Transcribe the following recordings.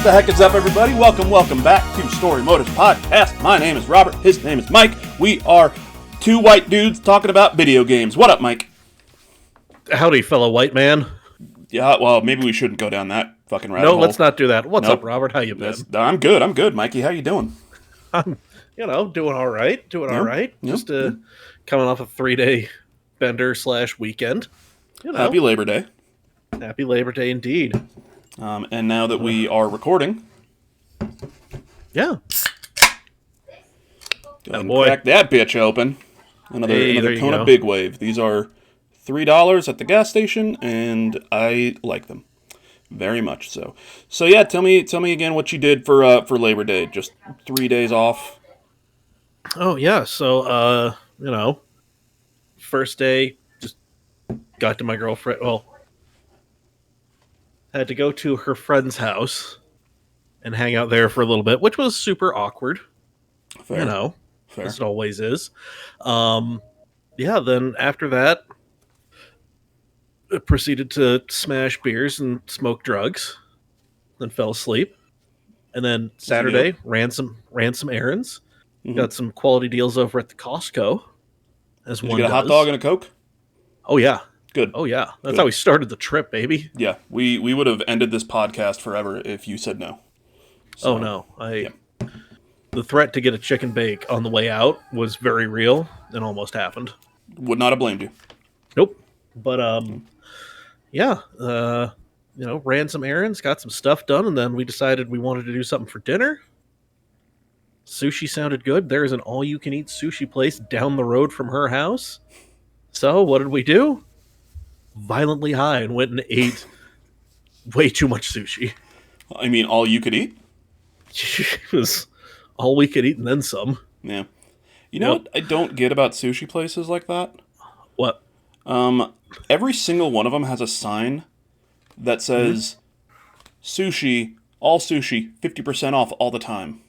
the heck is up, everybody? Welcome back to Story Motors Podcast. My name is Robert. His name is Mike. We are two white dudes talking about video games. What up, Mike? Howdy, fellow white man. Yeah, well, maybe we shouldn't go down that fucking rabbit hole. No, let's not do that. What's up, Robert? How you been? I'm good, Mikey. How you doing? I'm, doing all right. Just coming off a 3-day bender/weekend. Happy Labor Day. Happy Labor Day indeed. And now that we are recording, yeah, go ahead and crack that bitch open. Another Kona Big Wave. These are $3 at the gas station, and I like them very much. So yeah, tell me again what you did for Labor Day. Just 3 days off. Oh yeah, so first day just got to my girlfriend. Well, had to go to her friend's house and hang out there for a little bit, which was super awkward. Fair. Fair. As it always is. Then after that, I proceeded to smash beers and smoke drugs, then fell asleep. And then Saturday, ran some errands, got some quality deals over at the Costco. Did you get a hot dog and a Coke? Oh, yeah. Good. Oh, yeah. That's how we started the trip, baby. Yeah, we would have ended this podcast forever if you said no. So, oh, no. The threat to get a chicken bake on the way out was very real and almost happened. Would not have blamed you. Nope. But, ran some errands, got some stuff done, and then we decided we wanted to do something for dinner. Sushi sounded good. There is an all-you-can-eat sushi place down the road from her house. So, what did we do? Violently high and went and ate way too much sushi. I mean, all you could eat? It was all we could eat and then some. Yeah. You know what I don't get about sushi places like that? What? Every single one of them has a sign that says, sushi, all sushi, 50% off all the time.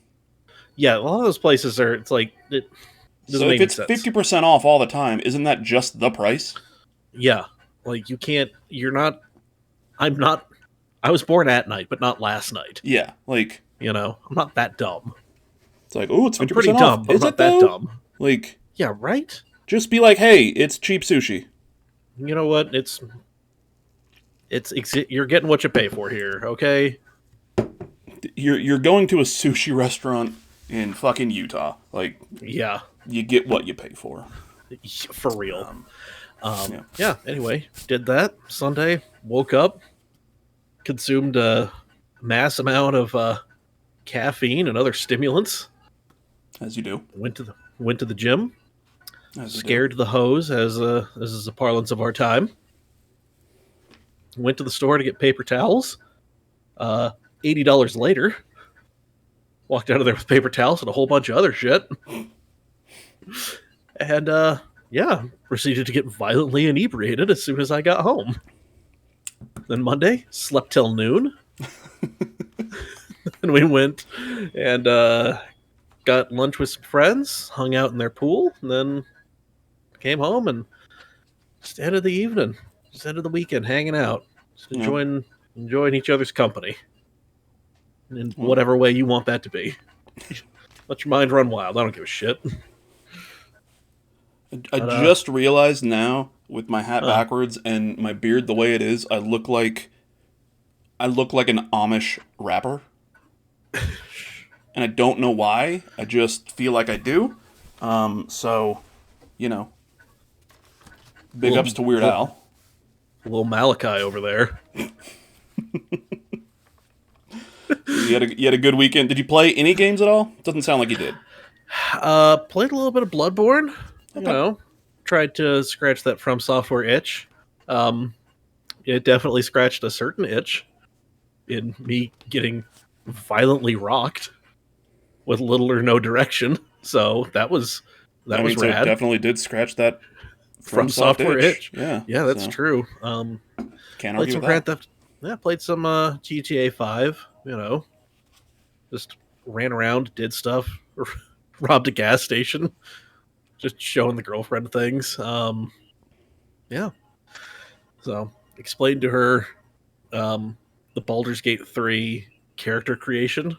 Yeah, a lot of those places are, it's like, it doesn't make sense. So if it's 50% off all the time, isn't that just the price? Yeah. Like, I was born at night, but not last night. Yeah, like... I'm not that dumb. It's like, oh, it's 50% I'm pretty off. dumb, but Is I'm not it, that though? dumb. Like... Yeah, right? Just be like, hey, it's cheap sushi. You know what? You're getting what you pay for here, okay? You're going to a sushi restaurant in fucking Utah. Like, yeah, you get what you pay for. For real. Anyway, did that Sunday, woke up, consumed a mass amount of caffeine and other stimulants. As you do. Went to the gym. Scared the hose, as is the parlance of our time. Went to the store to get paper towels. $80 later, walked out of there with paper towels and a whole bunch of other shit. And proceeded to get violently inebriated as soon as I got home. Then Monday, slept till noon. And we went and got lunch with some friends, hung out in their pool, and then came home and just ended the evening, just ended the weekend hanging out, just enjoying each other's company in whatever way you want that to be. Let your mind run wild. I don't give a shit. I just realized now, with my hat backwards and my beard the way it is, I look like an Amish rapper. And I don't know why. I just feel like I do. Big ups to Weird Al. Little Malachi over there. You had a good weekend. Did you play any games at all? Doesn't sound like you did. Played a little bit of Bloodborne. Okay. Tried to scratch that From Software itch. It definitely scratched a certain itch in me getting violently rocked with little or no direction. So that was rad. So it definitely did scratch that From Software itch. Yeah, that's true. Can't played argue some with Grand that. Theft. Yeah, played some GTA 5. Just ran around, did stuff, robbed a gas station, just showing the girlfriend things. So explained to her the Baldur's Gate 3 character creation,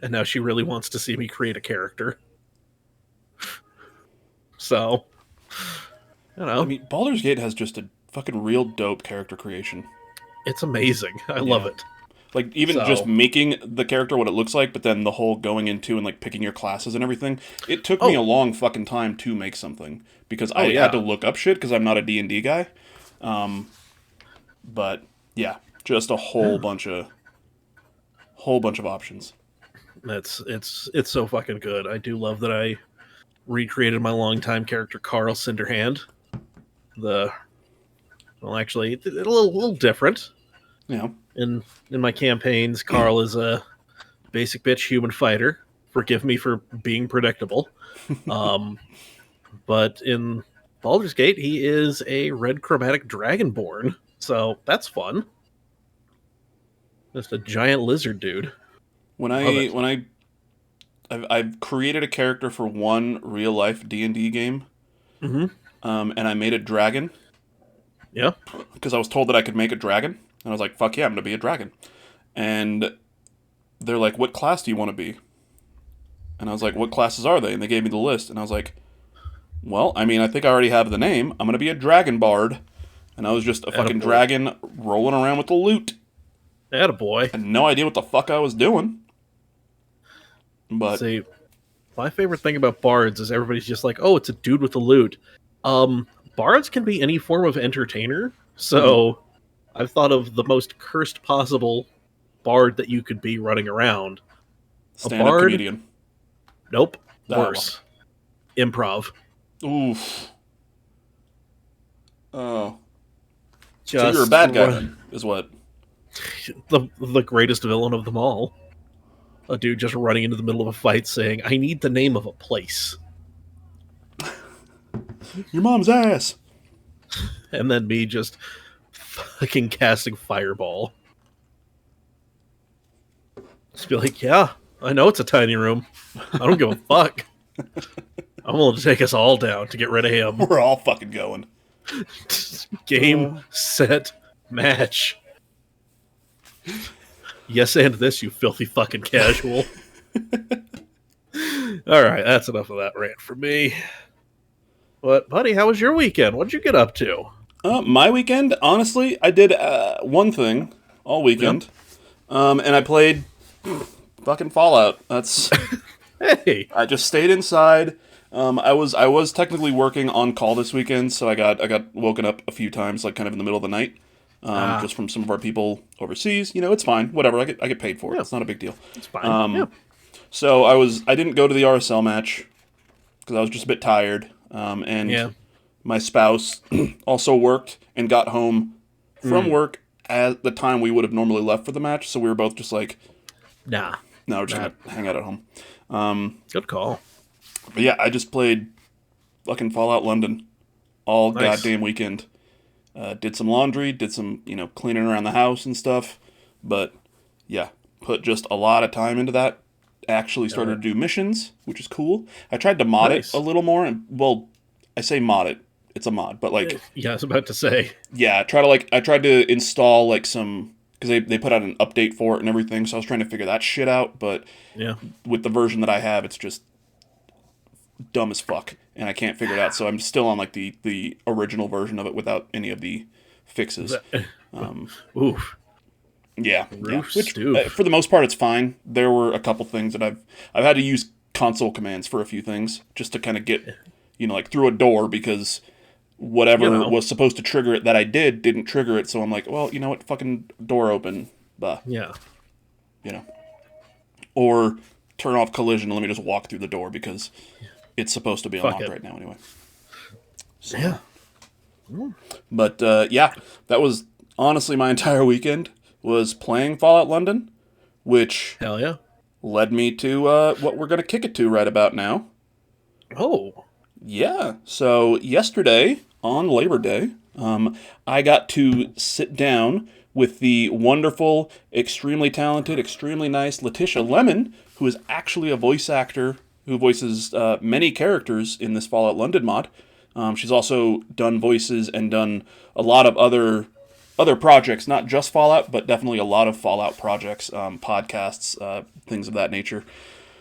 and now she really wants to see me create a character. So, I mean, Baldur's Gate has just a fucking real dope character creation. It's amazing. I love it. Like, even just making the character what it looks like, but then the whole going into and, like, picking your classes and everything. It took me a long fucking time to make something. Because I had to look up shit, because I'm not a D&D guy. But, yeah. Just a whole bunch of options. It's so fucking good. I do love that I recreated my longtime character, Carl Cinderhand. Actually, it's a little different. Yeah. In my campaigns, Carl is a basic bitch human fighter. Forgive me for being predictable. But in Baldur's Gate, he is a red chromatic dragonborn. So that's fun. Just a giant lizard dude. I've created a character for one real life D&D game. Mm-hmm. And I made a dragon. Yeah. Because I was told that I could make a dragon. And I was like, fuck yeah, I'm going to be a dragon. And they're like, what class do you want to be? And I was like, what classes are they? And they gave me the list. And I was like, well, I mean, I think I already have the name. I'm going to be a dragon bard. And I was just a fucking dragon rolling around with the loot. Attaboy. I had no idea what the fuck I was doing. But see, my favorite thing about bards is everybody's just like, oh, it's a dude with the loot. Bards can be any form of entertainer. So I've thought of the most cursed possible bard that you could be running around. Stand-up comedian. Nope. Worse. Improv. Oof. Oh. Just so you're a bad guy then, is what? The greatest villain of them all. A dude just running into the middle of a fight saying, I need the name of a place. Your mom's ass. And then me just fucking casting fireball. Just be like, yeah, I know it's a tiny room. I don't give a fuck. I'm willing to take us all down to get rid of him. We're all fucking going. Game, set, match. Yes, and this, you filthy fucking casual. Alright, that's enough of that rant for me. But, buddy, how was your weekend? What'd you get up to? My weekend, honestly, I did one thing all weekend. Yep. And I played fucking Fallout. That's... Hey! I just stayed inside. I was technically working on call this weekend, so I got woken up a few times, like kind of in the middle of the night. Just from some of our people overseas. You know, it's fine. Whatever. I get paid for it. Yeah. It's not a big deal. It's fine. Yeah. So I didn't go to the RSL match because I was just a bit tired. And my spouse also worked and got home from work at the time we would have normally left for the match. So we were both just like, no, we're just gonna hang out at home. Good call. But yeah, I just played fucking Fallout London all goddamn weekend. Did some laundry, did some, cleaning around the house and stuff. But, yeah, put just a lot of time into that. Actually started to do missions, which is cool. I tried to mod it a little more. And, well, I say mod it. It's a mod, but like... Yeah, I was about to say. Yeah, I tried to install like some... Because they put out an update for it and everything, so I was trying to figure that shit out. But with the version that I have, it's just dumb as fuck. And I can't figure it out, so I'm still on like the original version of it without any of the fixes. Oof. Yeah. Which for the most part it's fine. There were a couple things that I've had to use console commands for a few things just to kind of get like through a door because whatever was supposed to trigger it that I didn't trigger it. So I'm like, well, you know what? Fucking door open. Bah. Yeah. Or turn off collision and let me just walk through the door because it's supposed to be unlocked right now anyway. So. Yeah. But, that was honestly my entire weekend was playing Fallout London, which hell yeah led me to what we're going to kick it to right about now. Oh. Yeah. So yesterday, on Labor Day, I got to sit down with the wonderful, extremely talented, extremely nice Letitia Lemon, who is actually a voice actor who voices many characters in this Fallout London mod. She's also done voices and done a lot of other other projects, not just Fallout, but definitely a lot of Fallout projects, podcasts, things of that nature.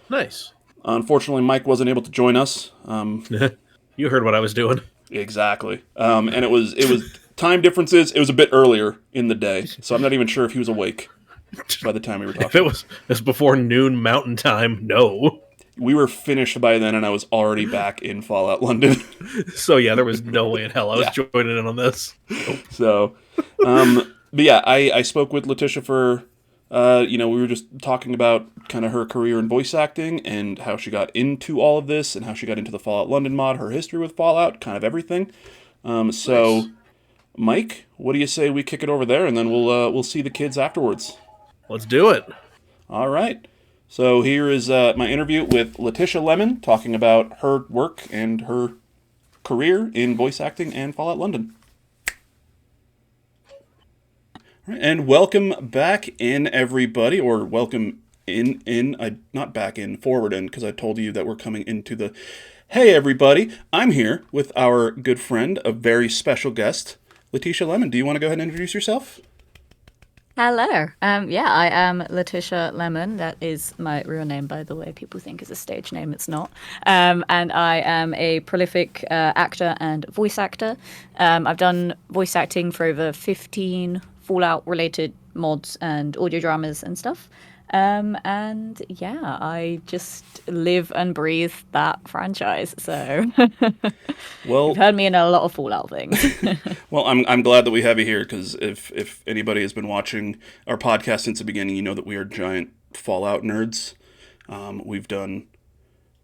Nice. Unfortunately, Mike wasn't able to join us. You heard what I was doing. Exactly, and it was time differences. It was a bit earlier in the day, so I'm not even sure if he was awake by the time we were If it talking. was before noon Mountain Time, no. We were finished by then, and I was already back in Fallout London. So yeah, there was no way in hell I was Yeah. joining in on this. Nope. So, but yeah, I spoke with Letitia for, we were just talking about kind of her career in voice acting and how she got into all of this and how she got into the Fallout London mod, her history with Fallout, kind of everything. So, Nice. Mike, what do you say we kick it over there and then we'll see the kids afterwards? Let's do it. All right. So here is my interview with Letitia Lemon talking about her work and her career in voice acting and Fallout London. And welcome back in, everybody, or welcome not back in, forward in, because I told you that we're coming into the. Hey, everybody, I'm here with our good friend, a very special guest, Letitia Lemon. Do you want to go ahead and introduce yourself? Hello. Yeah, I am Letitia Lemon. That is my real name, by the way. People think it's a stage name. It's not. And I am a prolific actor and voice actor. I've done voice acting for over 15 Fallout-related mods and audio dramas and stuff. And yeah, I just live and breathe that franchise. So you've Well, heard me in a lot of Fallout things. well, I'm glad that we have you here because if anybody has been watching our podcast since the beginning, you know that we are giant Fallout nerds. We've done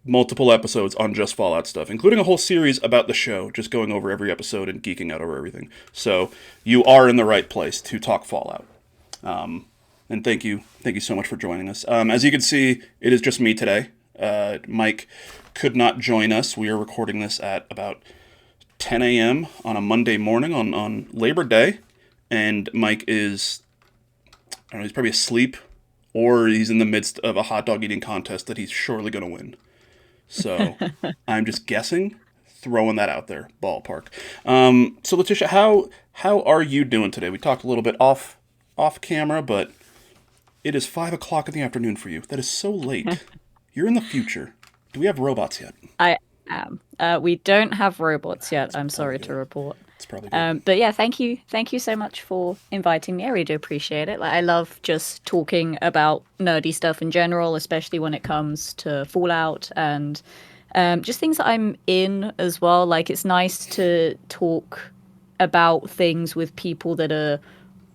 multiple episodes on just Fallout stuff, including a whole series about the show, just going over every episode and geeking out over everything. So you are in the right place to talk Fallout. And thank you so much for joining us. As you can see, it is just me today. Mike could not join us. We are recording this at about 10 a.m. on a Monday morning on Labor Day, and Mike is, I don't know, he's probably asleep, or he's in the midst of a hot dog eating contest that he's surely going to win. So I'm just guessing, throwing that out there, ballpark. So Letitia, how are you doing today? We talked a little bit off camera, but it is 5 o'clock in the afternoon for you. That is so late. You're in the future. Do we have robots yet? I am. We don't have robots yet. I'm sorry good. to report. It's probably good. But yeah, thank you so much for inviting me. I really do appreciate it. Like, I love just talking about nerdy stuff in general, especially when it comes to Fallout and just things that I'm in as well. Like, it's nice to talk about things with people that are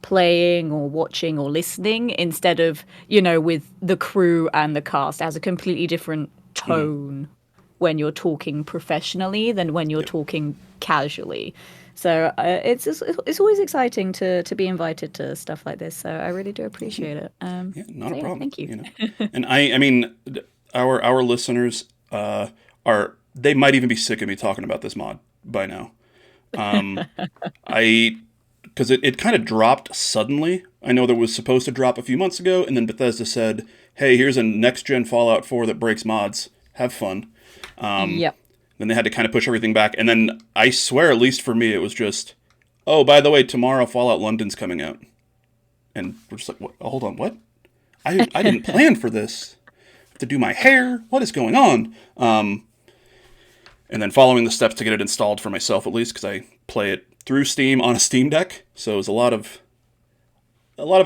playing or watching or listening instead of, with the crew and the cast. It has a completely different tone when you're talking professionally than when you're Yep. talking casually. So it's always exciting to be invited to stuff like this. So I really do appreciate it. Yeah, not a So yeah, problem. thank you. And I mean, our listeners they might even be sick of me talking about this mod by now. I because it kind of dropped suddenly. I know that was supposed to drop a few months ago, and then Bethesda said, "Hey, here's a next gen Fallout 4 that breaks mods. Have fun." Yep. Then they had to kind of push everything back, and then I swear, at least for me, it was just, "Oh, by the way, tomorrow Fallout London's coming out," and we're just like, "What? Oh, hold on, what? I didn't plan for this. I have to do my hair. What is going on?" And then following the steps to get it installed for myself, at least, because I play it through Steam on a Steam Deck, so it was a lot of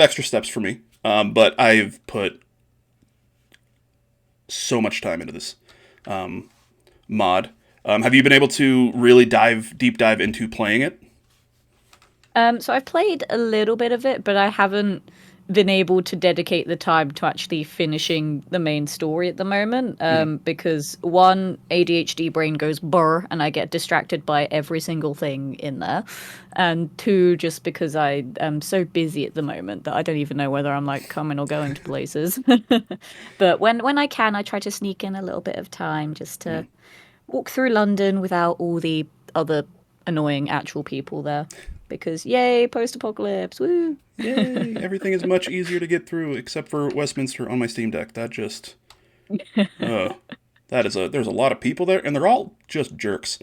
extra steps for me. But I've put so much time into this mod. Have you been able to really deep dive into playing it? So I've played a little bit of it, but I haven't been able to dedicate the time to actually finishing the main story at the moment. Because one, ADHD brain goes burr and I get distracted by every single thing in there. And two, just because I am so busy at the moment that I don't even know whether I'm like coming or going to places. But when I can, I try to sneak in a little bit of time just to walk through London without all the other annoying actual people there. Because yay, post-apocalypse, woo! Yay! Everything is much easier to get through, except for Westminster on my Steam Deck. That just, there's a lot of people there, and they're all just jerks.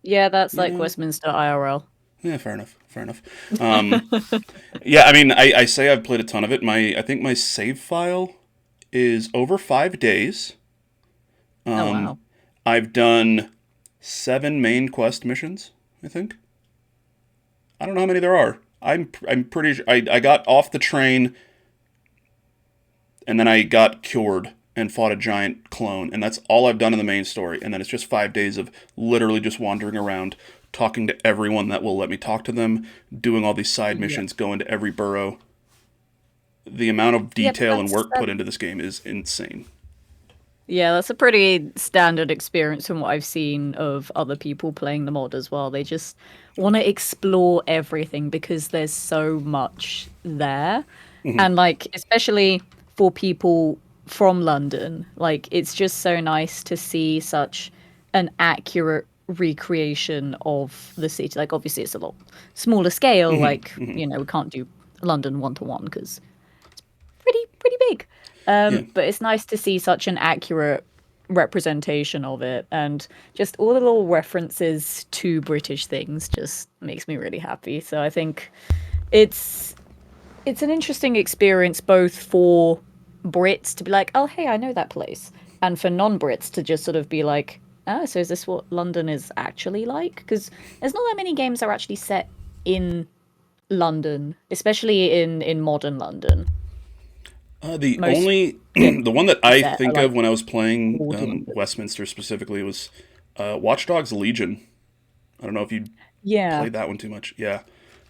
Yeah, that's You like know? Westminster IRL. Yeah, fair enough. Fair enough. Yeah, I mean, I say I've played a ton of it. I think my save file is over 5 days. Oh wow. I've done 7 main quest missions. I think. I don't know how many there are. I'm pretty sure I got off the train and then I got cured and fought a giant clone, and that's all I've done in the main story. And then it's just 5 days of literally just wandering around, talking to everyone that will let me talk to them, doing all these side Yeah. missions, going to every borough. The amount of Yep, detail and that's work put into this game is insane. yeah, that's a pretty standard experience from what I've seen of other people playing the mod as well. They just want to explore everything because there's so much there. And like especially for people from London, like it's just so nice to see such an accurate recreation of the city. Like obviously it's a lot smaller scale, like, you know, we can't do London one to one because pretty big. Yeah. But it's nice to see such an accurate representation of it, and just all the little references to British things just makes me really happy. So I think it's it's an interesting experience both for Brits to be like, oh hey, I know that place, and for non-Brits to just sort of be like, oh, so is this what London is actually like? Because there's not that many games that are actually set in London, especially in modern London. The Most only games the one that are I set are think like of when I was playing old London. Westminster specifically was Watch Dogs Legion. I don't know if you Yeah. played that one too much. Yeah,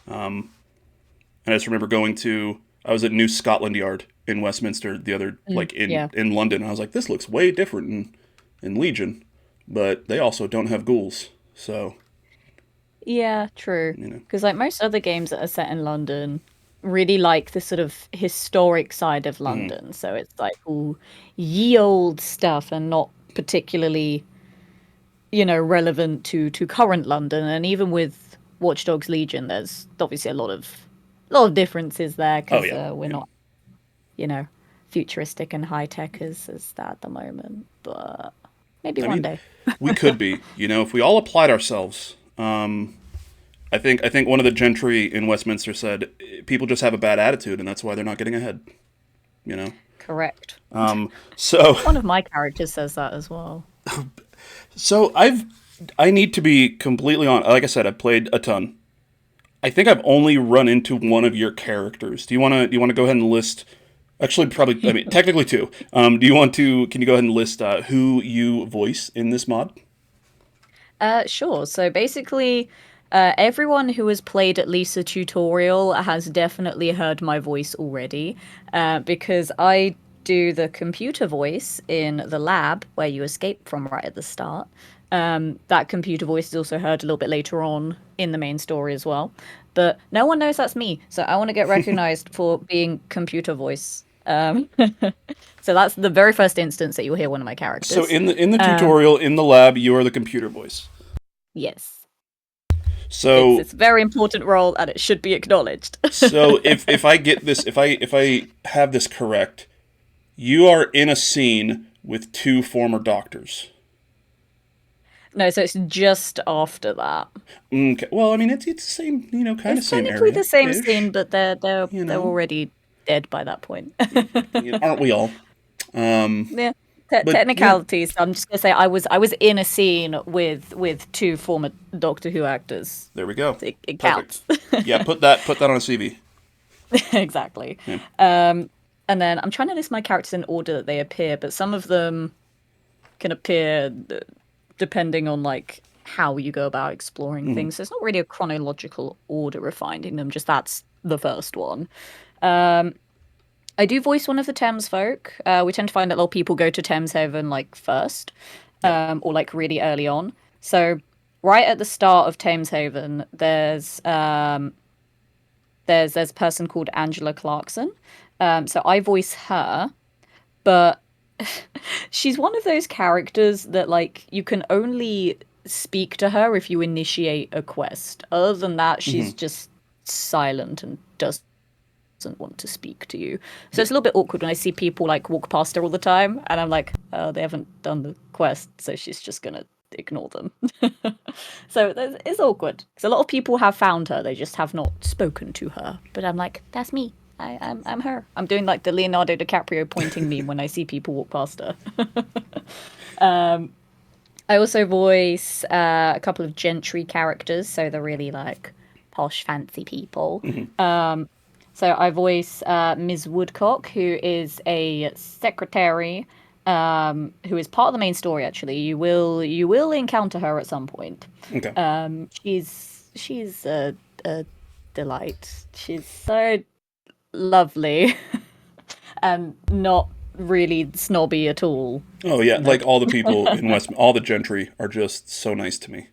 and I just remember going to I was at New Scotland Yard in Westminster the other Mm, yeah. in London. And I was like, this looks way different in Legion, but they also don't have ghouls, so Yeah, true. you know. Because like most other games that are set in London really like the sort of historic side of London. So it's like all ye old stuff and not particularly, you know, relevant to current London. And even with Watch Dogs Legion, there's obviously a lot of differences there Oh because yeah, we're yeah. not, you know, futuristic and high tech as that at the moment. But maybe I one mean, day. we could be, if we all applied ourselves. I think one of the gentry in Westminster said people just have a bad attitude, and that's why they're not getting ahead. You know. Correct. So One of my characters says that as well. so I need to be completely honest. Like I said, I've played a ton. I think I've only run into one of your characters. Do you want to go ahead and list? Actually, probably. I mean, technically two. Do you want to? Can you go ahead and list who you voice in this mod? Sure. So basically, everyone who has played at least a tutorial has definitely heard my voice already, because I do the computer voice in the lab where you escape from right at the start. That computer voice is also heard a little bit later on in the main story as well. But no one knows that's me, so I want to get recognized for being computer voice. So that's the very first instance that you'll hear one of my So characters. in the Um, tutorial in the lab, you are the computer voice. yes. So It's a very important role and it should be acknowledged. so if I get this, if I have this correct, you are in a scene with two former doctors. No, so it's just after that. Okay. Well, I mean, it's the same, kind of It's same technically the area same scene, ish. but You they're know, already dead by that point. aren't we all? Yeah, But yeah, technicalities. I'm just gonna say I was in a scene with two former Doctor Who actors. there we go. It Perfect. counts. Yeah, put that on a CV. Exactly. Yeah. And then I'm trying to list my characters in order that they appear, but some of them can appear depending on like how you go about exploring things. So it's not really a chronological order of finding them, just that's the first one. I do voice one of the Thames folk. We tend to find that a lot of people go to Thames Haven like first, Yeah. or like really early on. So right at the start of Thames Haven, there's a person called Angela Clarkson. So I voice her, but she's one of those characters that like you can only speak to her if you initiate a quest. Other than that, she's just silent and doesn't want to speak to you. So Yeah. it's a little bit awkward when I see people like walk past her all the time, and I'm like, oh, they haven't done the quest, so she's just gonna ignore them. So it's awkward because a lot of people have found her, they just have not spoken to her. But I'm like, that's me. I'm her. I'm doing like the Leonardo DiCaprio pointing meme when I see people walk past her. I also voice a couple of gentry characters, so they're really like posh, fancy people. So I voice Ms. Woodcock, who is a secretary, who is part of the main story. Actually, you will encounter her at some point. Okay. She's a delight. She's so lovely and not really snobby at all. Oh yeah, like all the people in West, all the gentry are just so nice to me.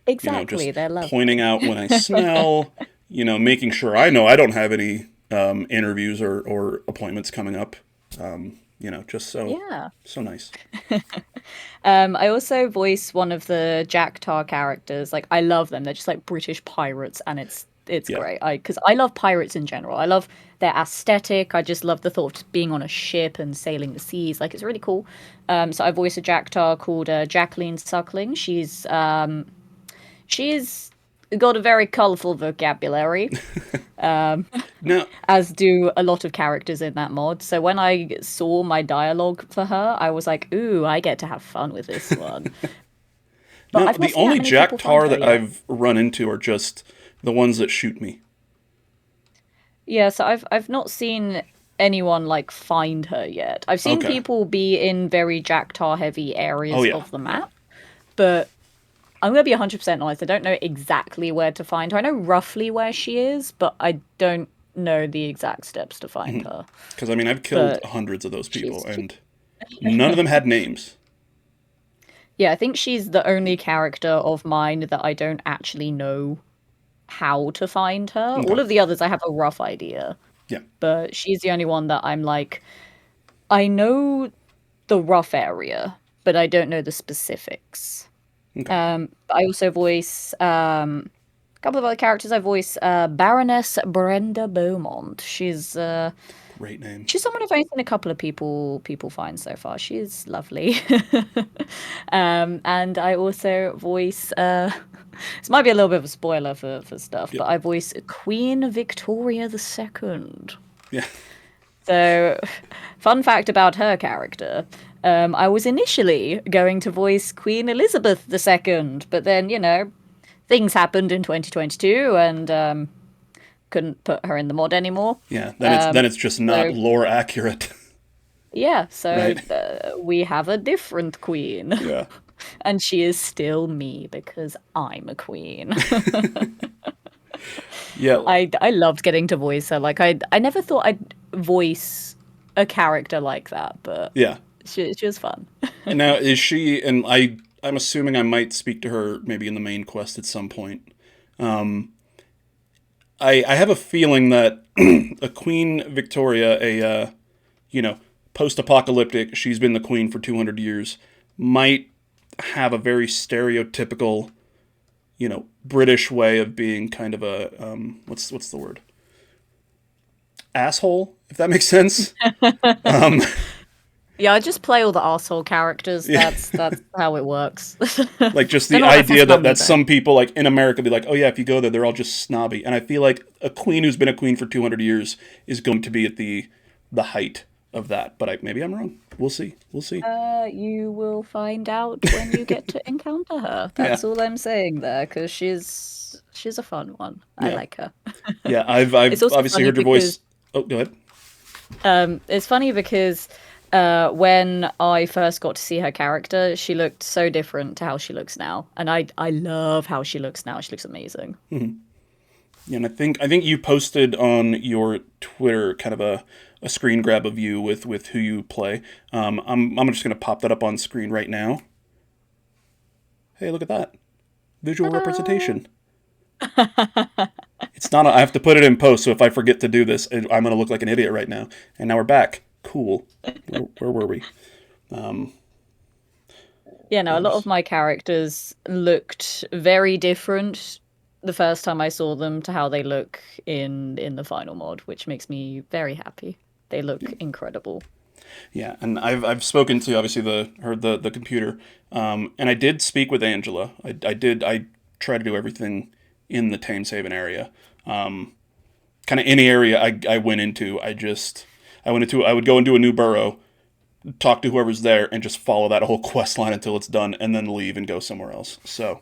Exactly, Just they're lovely. pointing out when I smell, making sure I know I don't have any interviews or appointments coming up. Just so nice. I also voice one of the Jack Tar characters. Like, I love them. They're just like British pirates, and it's great. Because I love pirates in general. I love their aesthetic. I just love the thought of being on a ship and sailing the seas. Like, it's really cool. So I voice a Jack Tar called Jacqueline Suckling. She's got a very colourful vocabulary. Now, As do a lot of characters in that mod. So when I saw my dialogue for her, I was like, ooh, I get to have fun with this one. But now I've not the seen that only many Jack people Tar find her that yet. I've run into are just the ones that shoot me. Yeah, so I've not seen anyone like find her yet. I've seen Okay. people be in very Jack Tar heavy areas Oh, yeah. of the map, but I'm gonna be 100% honest. I don't know exactly where to find her. I know roughly where she is, but I don't know the exact steps to find her. Because I've killed But hundreds of those people, she's and none of them had names. Yeah, I think she's the only character of mine that I don't actually know how to find her. Okay. All of the others I have a rough idea, Yeah. but she's the only one that I'm like, I know the rough area, but I don't know the specifics. Okay. I also voice a couple of other characters. I voice Baroness Brenda Beaumont. Great name. She's someone I've only seen a couple of people find so far. She's lovely. And I also voice this might be a little bit of a spoiler for stuff, but I voice Queen Victoria II. Yeah. So, fun fact about her character. I was initially going to voice Queen Elizabeth II, but then, things happened in 2022 and couldn't put her in the mod anymore. Yeah. Then it's just not lore accurate. Yeah, so Right. We have a different queen. Yeah. And she is still me because I'm a queen. Yeah. I loved getting to voice her. Like I never thought I'd voice a character like that, but Yeah. she was fun. And now is she? And I'm assuming I might speak to her maybe in the main quest at some point. I have a feeling that a Queen Victoria, post-apocalyptic, she's been the queen for 200 years, might have a very stereotypical, British way of being kind of a what's the word? Asshole, if that makes sense. Yeah, I just play all the asshole characters. Yeah. That's how it works. Like just the idea that some people like in America be like, oh yeah, if you go there, they're all just snobby. And I feel like a queen who's been a queen for 200 years is going to be at the height of that. But maybe I'm wrong. We'll see. You will find out when you get to encounter her. That's all I'm saying there, because she's a fun one. I like her. Yeah, I've It's also obviously funny heard your voice. Oh, go ahead. It's funny because when I first got to see her character, she looked so different to how she looks now, and I love how she looks now. She looks amazing. Mm-hmm. Yeah, and I think you posted on your Twitter kind of a screen grab of you with who you play. I'm just gonna pop that up on screen right now. Hey, look at that visual representation. It's not. I have to put it in post, so if I forget to do this, I'm gonna look like an idiot right now. And now we're back. Cool. Where were we? Yeah, no, a lot of my characters looked very different the first time I saw them to how they look in the final mod, which makes me very happy. They look incredible. Yeah, and I've spoken to obviously the computer, and I did speak with Angela. I try to do everything in the Tamesaven area. Kind of any area I went into, I would go into a new burrow, talk to whoever's there, and just follow that whole quest line until it's done, and then leave and go somewhere else. So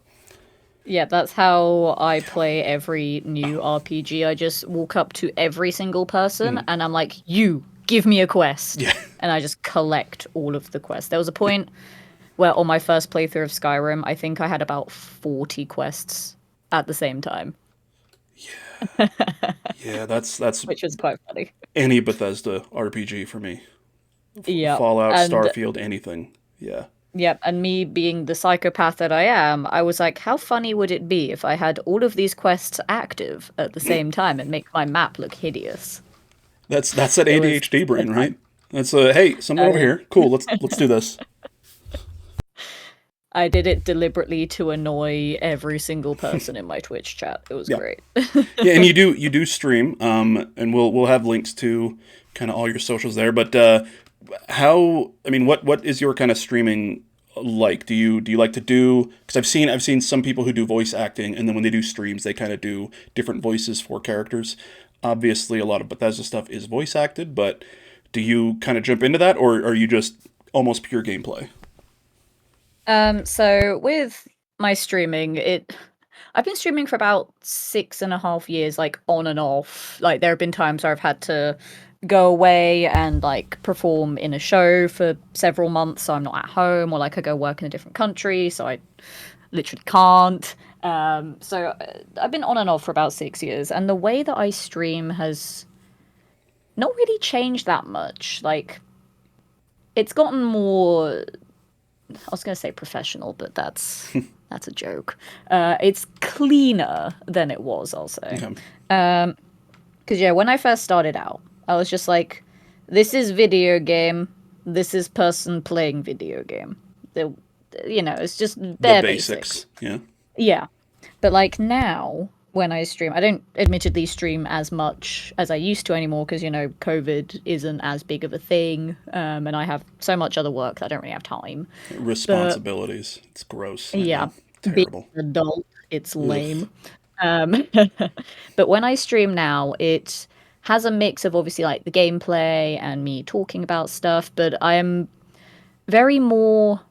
Yeah, that's how I play every new RPG. I just walk up to every single person and I'm like, you, give me a quest. yeah, And I just collect all of the quests. There was a point where on my first playthrough of Skyrim, I think I had about 40 quests at the same time, yeah, that's which was quite funny. any Bethesda RPG for me. Yeah. Fallout, And Starfield, anything. Yeah. yep, and me being the psychopath that I am, I was like, how funny would it be if I had all of these quests active at the same time and make my map look hideous? That's that It was ADHD so brain, fun. right? That's hey, someone over here. Cool, let's do this. I did it deliberately to annoy every single person in my Twitch chat. It was Yeah. great. Yeah, and you do stream, and we'll have links to kind of all your socials there. But how? I mean, what is your kind of streaming like? Do you like to do? Because I've seen some people who do voice acting, and then when they do streams, they kind of do different voices for characters. Obviously, a lot of Bethesda stuff is voice acted, but do you kind of jump into that, or are you just almost pure gameplay? So with my streaming, I've been streaming for about 6.5 years, like on and off. Like there have been times where I've had to go away and like perform in a show for several months, so I'm not at home, or like I go work in a different country, so I literally can't. I've been on and off for about 6 years, and the way that I stream has not really changed that much. Like it's gotten more, I was going to say professional, but that's a joke. It's cleaner than it was, I'll say. Okay. Because yeah, when I first started out, I was just like, this is video game. This is person playing video game. The, it's just The bare basics. basics. Yeah. Yeah. But like now, when I stream, I don't admittedly stream as much as I used to anymore because, COVID isn't as big of a thing. And I have so much other work that I don't really have time. But Responsibilities. It's gross. I yeah, know. being Terrible. an adult, it's Ugh. lame. Um, but when I stream now, it has a mix of obviously like the gameplay and me talking about stuff, but I am very more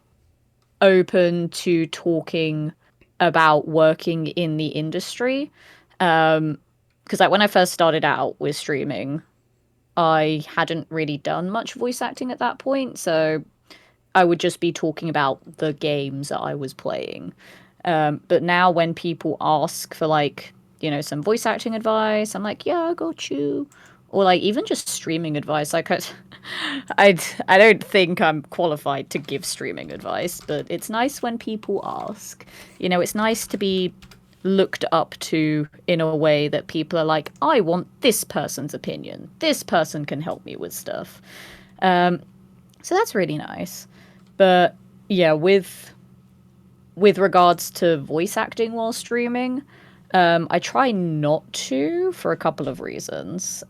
open to talking about working in the industry. Because like when I first started out with streaming, I hadn't really done much voice acting at that point, so I would just be talking about the games that I was playing. But now when people ask for like, some voice acting advice, I'm like, yeah, I got you. Or like even just streaming advice. Like I don't think I'm qualified to give streaming advice, but it's nice when people ask. It's nice to be looked up to in a way that people are like, I want this person's opinion. This person can help me with stuff. So that's really nice. But yeah, with regards to voice acting while streaming, I try not to for a couple of reasons.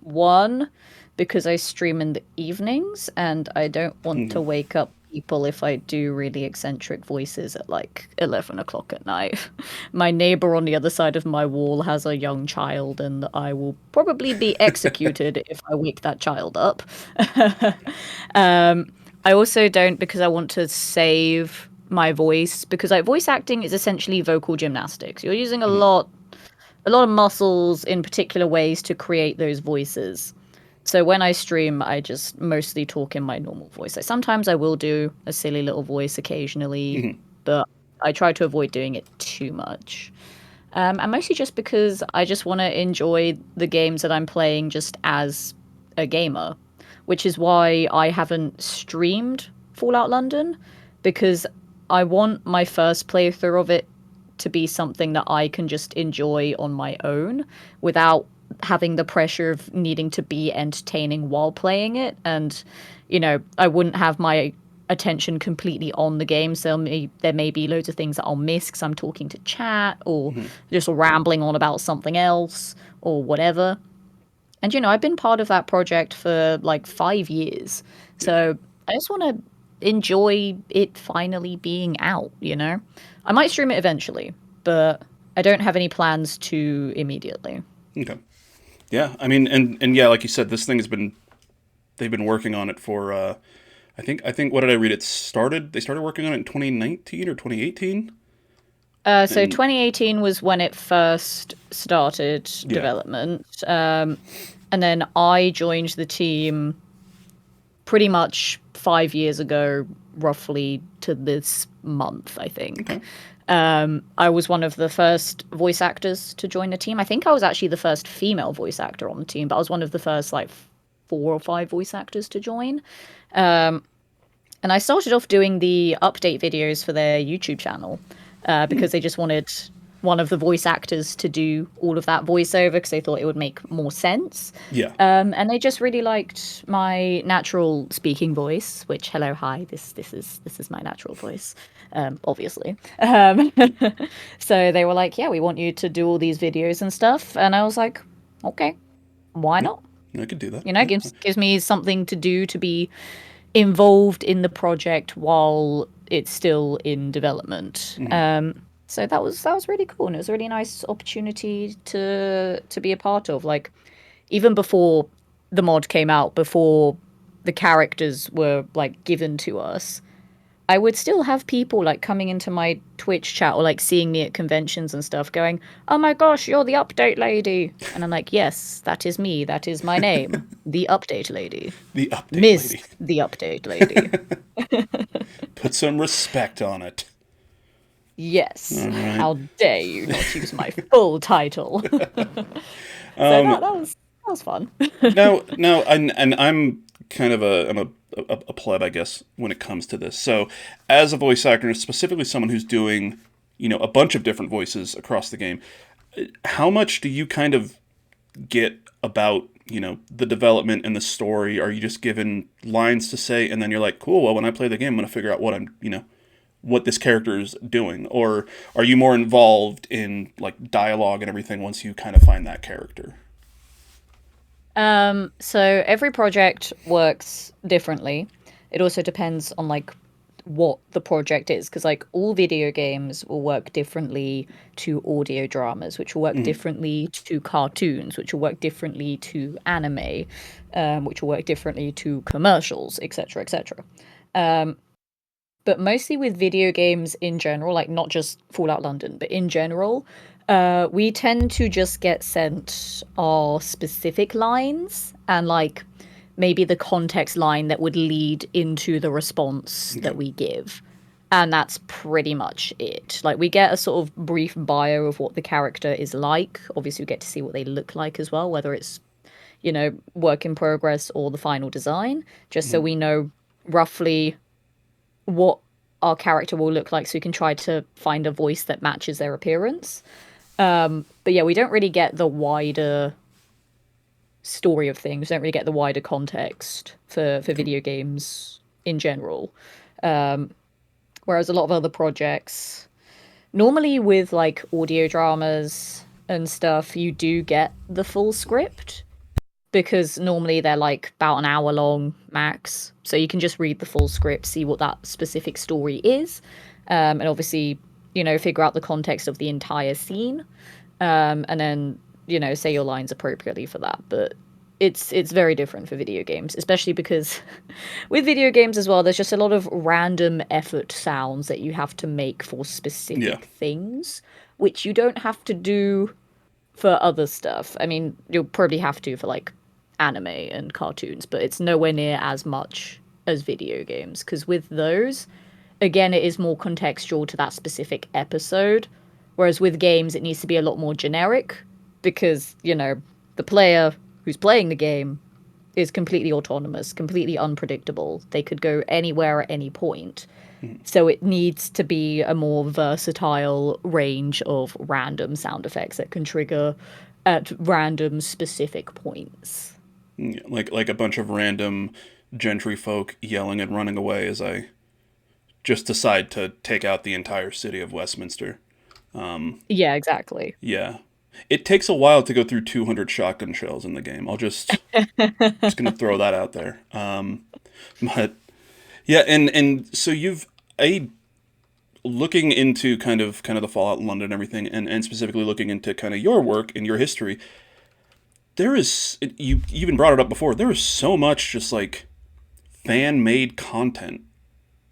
One, because I stream in the evenings and I don't want to wake up people if I do really eccentric voices at like 11 o'clock at night. My neighbor on the other side of my wall has a young child and I will probably be executed if I wake that child up. I also don't because I want to save my voice because like voice acting is essentially vocal gymnastics. You're using a lot of muscles in particular ways to create those voices. So when I stream, I just mostly talk in my normal voice. Like sometimes I will do a silly little voice occasionally, but I try to avoid doing it too much. And mostly just because I just want to enjoy the games that I'm playing just as a gamer, which is why I haven't streamed Fallout London because I want my first playthrough of it to be something that I can just enjoy on my own without having the pressure of needing to be entertaining while playing it. And, I wouldn't have my attention completely on the game. So there may be loads of things that I'll miss because I'm talking to chat or just rambling on about something else or whatever. And I've been part of that project for like 5 years. So I just want to enjoy it finally being out. I might stream it eventually, but I don't have any plans to immediately. Okay. Yeah, I mean, and yeah, like you said, this thing has been they've been working on it for I think what did I read? They started working on it in 2019 or 2018. So And 2018 was when it first started yeah. development. And then I joined the team pretty much 5 years ago, roughly to this month, I think. Okay. I was one of the first voice actors to join the team. I think I was actually the first female voice actor on the team, but I was one of the first like 4 or 5 voice actors to join. And I started off doing the update videos for their YouTube channel because they just wanted one of the voice actors to do all of that voiceover because they thought it would make more sense. Yeah. And they just really liked my natural speaking voice, which hello, hi, this is my natural voice, obviously. So they were like, yeah, we want you to do all these videos and stuff, and I was like, okay, why Yeah. not? I could do that. Gives me something to do to be involved in the project while it's still in development. So that was really cool, and it was a really nice opportunity to be a part of. Like, even before the mod came out, before the characters were like given to us, I would still have people like coming into my Twitch chat or like seeing me at conventions and stuff going, "Oh my gosh, you're the update lady." And I'm like, "Yes, that is me. That is my name. The update lady. The update Miss lady. the update lady." Put some respect on it. Yes. All right. How dare you not use my full title? So that was fun. Now, and I'm kind of a pleb, I guess, when it comes to this. So, as a voice actor, specifically someone who's doing, a bunch of different voices across the game, how much do you kind of get about, the development and the story? Are you just given lines to say, and then you're like, cool, well, when I play the game, I'm going to figure out what this character is doing? Or are you more involved in, like, dialogue and everything once you kind of find that character? So every project works differently. It also depends on like what the project is, because like all video games will work differently to audio dramas, which will work differently to cartoons, which will work differently to anime, which will work differently to commercials, etc., etc. But mostly with video games in general, like not just Fallout London, but in general, we tend to just get sent our specific lines and like maybe the context line that would lead into the response Okay. that we give. And that's pretty much it. Like, we get a sort of brief bio of what the character is like. Obviously, we get to see what they look like as well, whether it's, work in progress or the final design, just so we know roughly what our character will look like so we can try to find a voice that matches their appearance. But yeah, we don't really get the wider story of things, don't really get the wider context for video games in general. Whereas a lot of other projects, normally with like audio dramas and stuff, you do get the full script because normally they're like about an hour long max. So you can just read the full script, see what that specific story is, and obviously, figure out the context of the entire scene, and then, say your lines appropriately for that. But it's very different for video games, especially because with video games as well, there's just a lot of random effort sounds that you have to make for Yeah. specific things, which you don't have to do for other stuff. I mean, you'll probably have to for like anime and cartoons, but it's nowhere near as much as video games. Because with those, again, it is more contextual to that specific episode. Whereas with games, it needs to be a lot more generic because, the player who's playing the game is completely autonomous, completely unpredictable. They could go anywhere at any point. So it needs to be a more versatile range of random sound effects that can trigger at random specific points. Yeah, like a bunch of random gentry folk yelling and running away as I just decide to take out the entire city of Westminster. Yeah, exactly. Yeah. It takes a while to go through 200 shotgun shells in the game. Just gonna throw that out there. But yeah, and so you've a looking into kind of the Fallout in London and everything, and specifically looking into kind of your work and your history. There is you even brought it up before. There is so much just like fan made content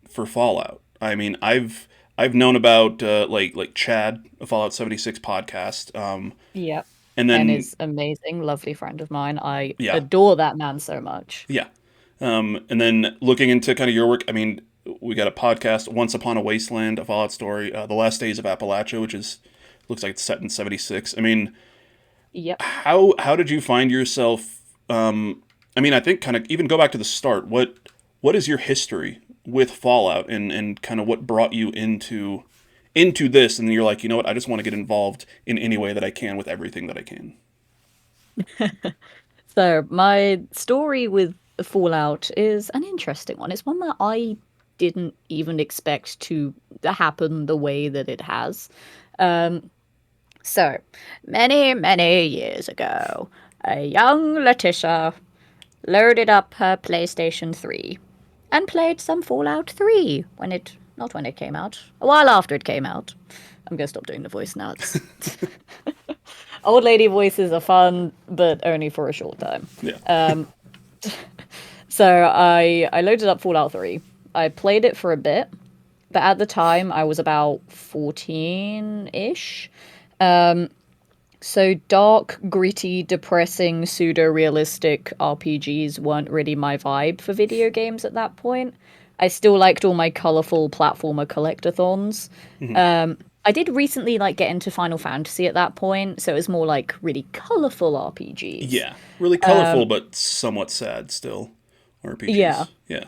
for Fallout. I mean, I've known about like Chad, a Fallout 76 podcast. Yep. And And then is amazing, lovely friend of mine. I yeah, adore that man so much. yeah. And then looking into kind of your work, I mean, we got a podcast, Once Upon a Wasteland, a Fallout story, The Last Days of Appalachia, which is looks like it's set in '76. I mean, Yep. how did you find yourself? I mean, I think kind of even go back to the start. What is your history with Fallout, and kind of what brought you into this? And you're like, you know what? I just want to get involved in any way that I can with everything that I can. So my story with Fallout is an interesting one. It's one that I didn't even expect to happen the way that it has. So many, many years ago, a young Letitia loaded up her PlayStation 3 and played some Fallout 3 not when it came out, a while after it came out. I'm gonna stop doing the voice now. It's old lady voices are fun, but only for a short time. Yeah. So I loaded up Fallout 3. I played it for a bit, but at the time I was about 14-ish. So dark, gritty, depressing, pseudo-realistic RPGs weren't really my vibe for video games at that point. I still liked all my colourful platformer collectathons. I did recently like get into Final Fantasy at that point, so it was more like really colourful RPGs. Yeah, really colorful, but somewhat sad still. RPGs. Yeah. Yeah.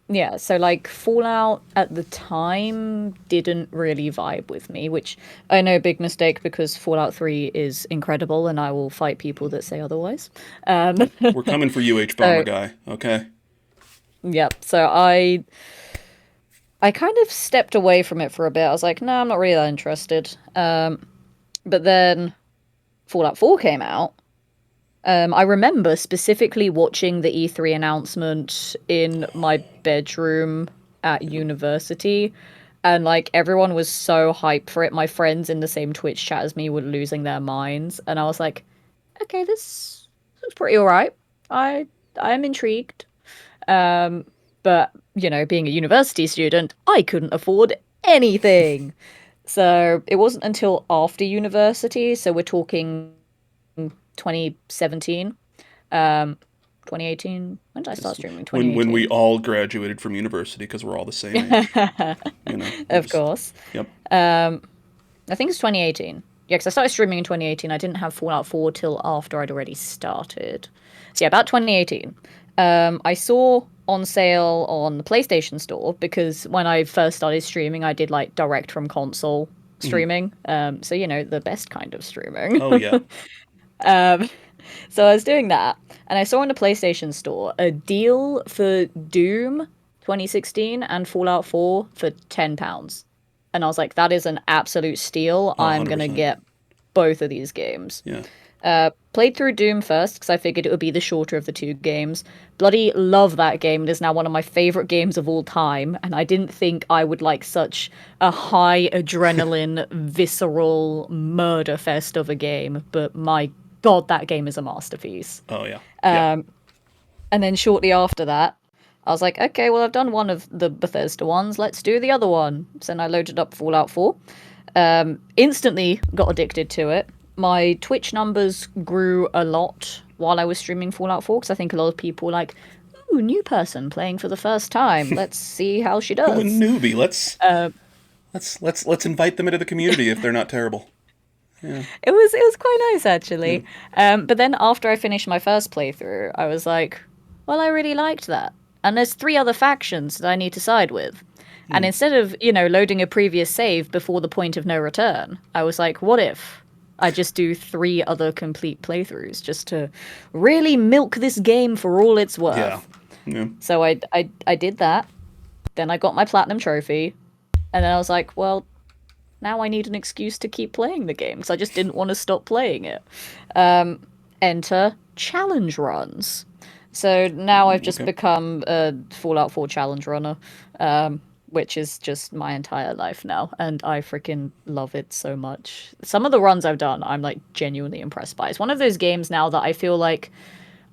Yeah, so like Fallout at the time didn't really vibe with me, which I know big mistake because Fallout 3 is incredible and I will fight people that say otherwise. We're coming for you, H-Bomber guy. Okay. Yep. So I kind of stepped away from it for a bit. I was like, no, I'm not really that interested. But then Fallout 4 came out. I remember specifically watching the E3 announcement in my bedroom at university, and like everyone was so hyped for it. My friends in the same Twitch chat as me were losing their minds, and I was like, okay, this is pretty alright. I'm intrigued. But you know, being a university student, I couldn't afford anything. So it wasn't until after university, so we're talking 2017, 2018. When did I start streaming? 2018. When we all graduated from university because we're all the same age. You know, of course. Yep. I think it's 2018. Yeah, because I started streaming in 2018. I didn't have Fallout 4 till after I'd already started. So yeah, about 2018. I saw on sale on the PlayStation Store because when I first started streaming, I did like direct from console streaming. So you know, the best kind of streaming. Oh yeah. So I was doing that, and I saw on the PlayStation Store a deal for Doom 2016 and Fallout 4 for £10. And I was like, that is an absolute steal. Oh, I'm going to 100%. get both of these games. Yeah. Played through Doom first because I figured it would be the shorter of the two games. Bloody love that game. It is now one of my favorite games of all time, and I didn't think I would like such a high adrenaline, visceral murder fest of a game, but my God, that game is a masterpiece. Oh yeah. Yeah. And then shortly after that, I was like, okay, well, I've done one of the Bethesda ones. Let's do the other one. So then I loaded up Fallout 4. Instantly got addicted to it. My Twitch numbers grew a lot while I was streaming Fallout 4 because I think a lot of people were like, ooh, new person playing for the first time. Let's see how she does. Oh, a newbie. Let's invite them into the community if they're not terrible. Yeah. It was quite nice actually. But then after I finished my first playthrough, I was like, well, I really liked that. And there's 3 other factions that I need to side with. And instead of, you know, loading a previous save before the point of no return, I was like, what if I just do 3 other complete playthroughs just to really milk this game for all it's worth? Yeah. Yeah. So I did that. Then I got my platinum trophy. And then I was like, well, now I need an excuse to keep playing the game because I just didn't want to stop playing it. Enter challenge runs. So now I've just become a Fallout 4 challenge runner, which is just my entire life now, and I freaking love it so much. Some of the runs I've done, I'm like genuinely impressed by. It's one of those games now that I feel like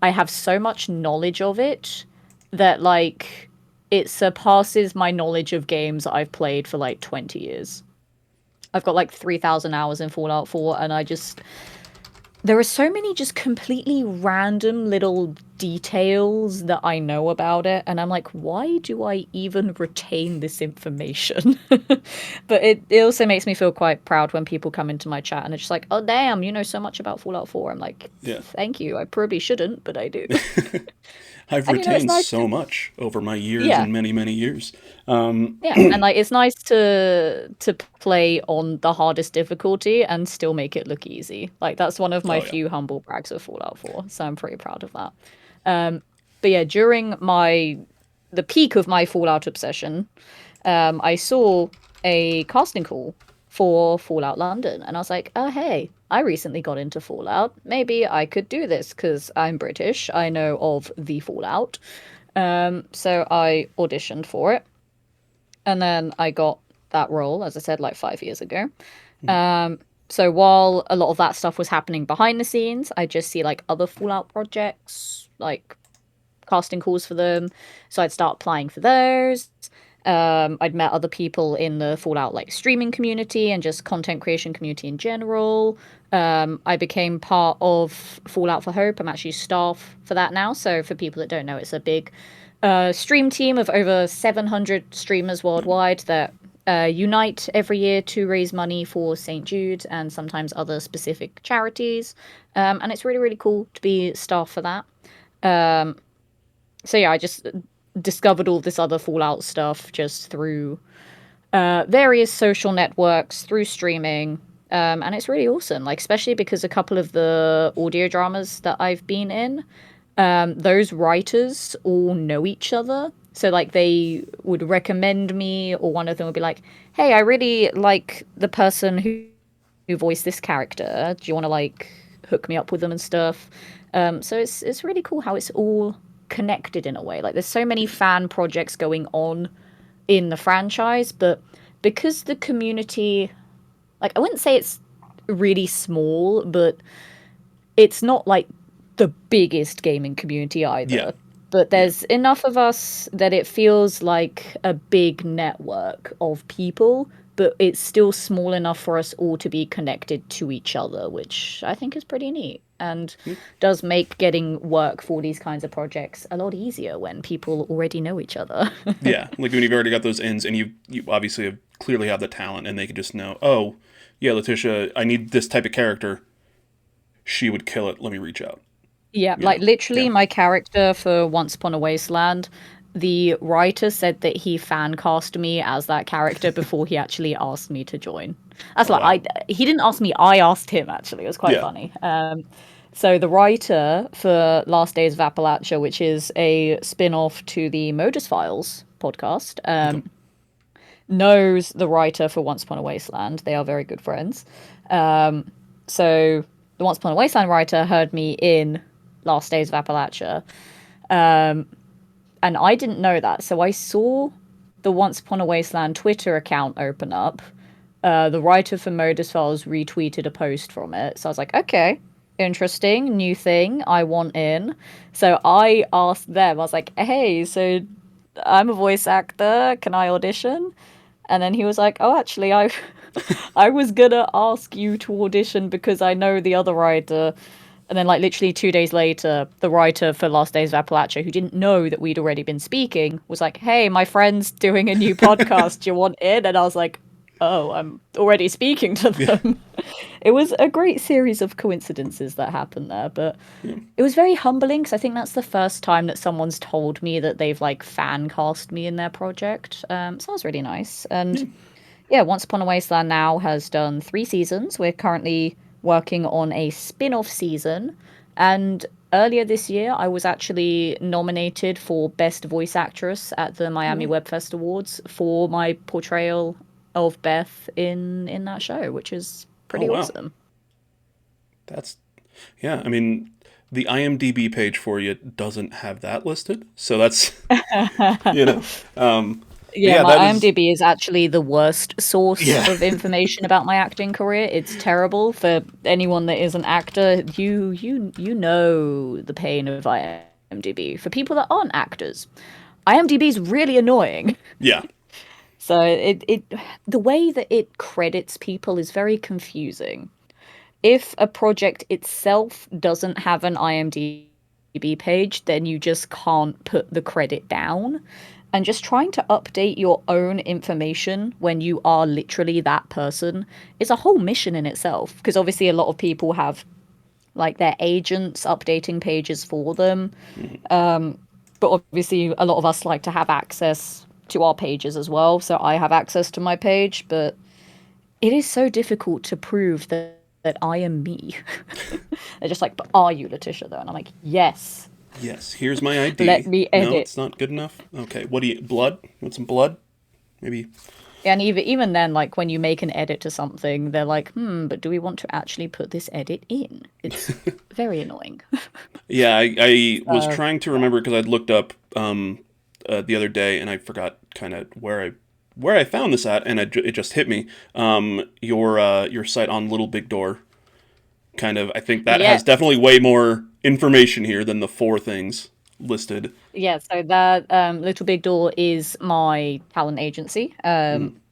I have so much knowledge of it that like it surpasses my knowledge of games that I've played for like 20 years. I've got like 3,000 hours in Fallout 4, and there are so many just completely random little details that I know about it, and I'm like, why do I even retain this information? But it also makes me feel quite proud when people come into my chat and it's just like, oh damn, you know so much about Fallout 4. I'm like, thank you. I probably shouldn't, but I do. I've retained so much over my years and many, many years. And like it's nice to play on the hardest difficulty and still make it look easy. Like that's one of my few humble brags of Fallout 4, so I'm pretty proud of that. But yeah, during the peak of my Fallout obsession, I saw a casting call for Fallout London, and I was like, oh hey, I recently got into Fallout. Maybe I could do this because I'm British. I know of the Fallout. So I auditioned for it. And then I got that role, as I said, like 5 years ago. So while a lot of that stuff was happening behind the scenes, I just see like other Fallout projects, like casting calls for them. So I'd start applying for those. I'd met other people in the Fallout like streaming community and just content creation community in general. I became part of Fallout for Hope. I'm actually staff for that now. So for people that don't know, it's a big stream team of over 700 streamers worldwide that unite every year to raise money for St. Jude and sometimes other specific charities. And it's really, really cool to be staff for that. So yeah, I just discovered all this other Fallout stuff just through various social networks, through streaming. And it's really awesome, like especially because a couple of the audio dramas that I've been in, those writers all know each other. So like they would recommend me, or one of them would be like, hey, I really like the person who voiced this character. Do you want to like hook me up with them and stuff? So it's really cool how it's all connected in a way. Like there's so many fan projects going on in the franchise, but because the community, like I wouldn't say it's really small, but it's not like the biggest gaming community either. Yeah. But there's enough of us that it feels like a big network of people, but it's still small enough for us all to be connected to each other, which I think is pretty neat and does make getting work for these kinds of projects a lot easier when people already know each other. Yeah, like when you've already got those ins and you obviously clearly have the talent and they could just know, oh, yeah, Letitia, I need this type of character. She would kill it. Let me reach out. Yeah, like literally my character for Once Upon a Wasteland, the writer said that he fan cast me as that character before he actually asked me to join. That's he didn't ask me, I asked him actually. It was quite funny. So the writer for Last Days of Appalachia, which is a spin-off to the Modus Files podcast, knows the writer for Once Upon a Wasteland. They are very good friends. So the Once Upon a Wasteland writer heard me in Last Days of Appalachia. And I didn't know that. So I saw the Once Upon a Wasteland Twitter account open up. The writer for Modus Files retweeted a post from it. So I was like, okay, interesting, new thing, I want in. So I asked them, I was like, hey, so I'm a voice actor, can I audition? And then he was like, oh, actually, I was gonna ask you to audition because I know the other writer. And then, like, literally 2 days later, the writer for Last Days of Appalachia, who didn't know that we'd already been speaking, was like, hey, my friend's doing a new podcast. Do you want in? And I was like, oh, I'm already speaking to them. Yeah. It was a great series of coincidences that happened there. But it was very humbling because I think that's the first time that someone's told me that they've, like, fan cast me in their project. So that was really nice. And, yeah, Once Upon a Wasteland now has done 3 seasons. We're currently working on a spin-off season, and earlier this year I was actually nominated for Best Voice Actress at the Miami Web Fest Awards for my portrayal of Beth in that show, which is Oh, pretty wow. awesome. That's, yeah, I mean, the IMDb page for you doesn't have that listed. So that's, you know, but Yeah, yeah, my that is, IMDb is actually the worst source yeah, of information about my acting career. It's terrible for anyone that is an actor. You know the pain of IMDb. For people that aren't actors, IMDb is really annoying. yeah. So it the way that it credits people is very confusing. If a project itself doesn't have an IMDb page, then you just can't put the credit down. And just trying to update your own information when you are literally that person is a whole mission in itself. Because obviously, a lot of people have like their agents updating pages for them. But obviously, a lot of us like to have access to our pages as well. So I have access to my page, but it is so difficult to prove that I am me. They're just like, but are you Letitia though? And I'm like, yes. Yes, here's my Let ID. me No, edit. it's not good enough. Okay, what do you, blood? You want some blood? Maybe. And even then, like when you make an edit to something, they're like, but do we want to actually put this edit in? It's very annoying. Yeah, I was So trying to remember because I'd looked up the other day and I forgot kind of where I found this at, and it just hit me. Your site on Little Big Door, kind of. I think that yeah, has definitely way more information here than the four things listed. yeah. So that Little Big Door is my talent agency.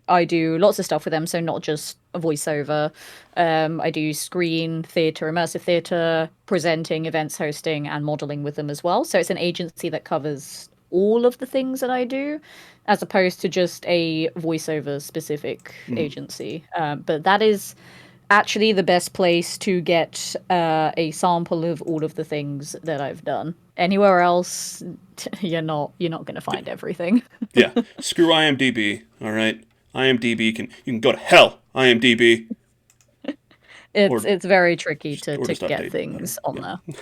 I do lots of stuff with them, so not just a voiceover. I do screen theatre, immersive theatre, presenting, events hosting, and modelling with them as well. So it's an agency that covers all of the things that I do, as opposed to just a voiceover specific agency. But that is actually the best place to get a sample of all of the things that I've done. Anywhere else, you're not going to find everything. Yeah, screw IMDb. All right, IMDb you can go to hell. IMDb It's or it's very tricky to just get update. I don't things know. on Yeah. there.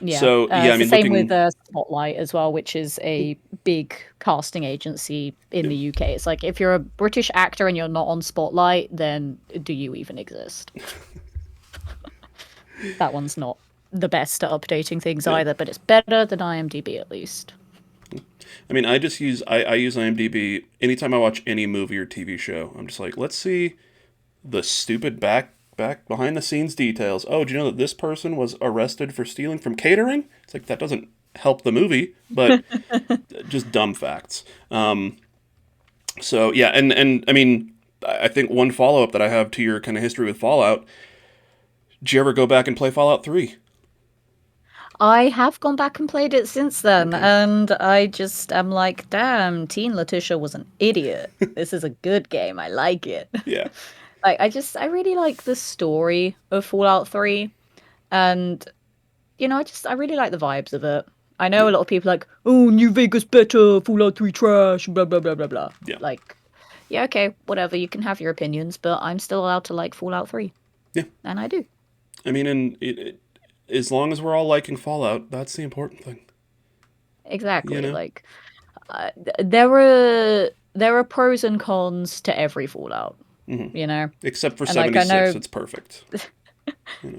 Yeah, So yeah, I it's the mean, same with looking. Spotlight as well, which is a big casting agency in Yeah. the UK. It's like if you're a British actor and you're not on Spotlight, then do you even exist? That one's not the best at updating things Yeah. either, but it's better than IMDb at least. I mean, I use IMDb anytime I watch any movie or TV show. I'm just like, let's see the stupid back behind the scenes details. Oh, do you know that this person was arrested for stealing from catering? It's like that doesn't help the movie, but just dumb facts. So yeah, and I mean, I think one follow up that I have to your kind of history with Fallout. Did you ever go back and play Fallout 3? I have gone back and played it since then, Okay. and I just am like, damn, Teen Letitia was an idiot. This is a good game. I like it. Yeah. Like, I really like the story of Fallout 3, and I really like the vibes of it. I know a Yeah. lot of people are like, oh, New Vegas better, Fallout 3 trash, blah blah blah blah blah. Yeah. Like, yeah, okay, whatever. You can have your opinions, but I'm still allowed to like Fallout 3, Yeah. and I do. I mean, and as long as we're all liking Fallout, that's the important thing. You Exactly. know. Like, there are pros and cons to every Fallout, you know. Except for And like I 76, know, it's perfect.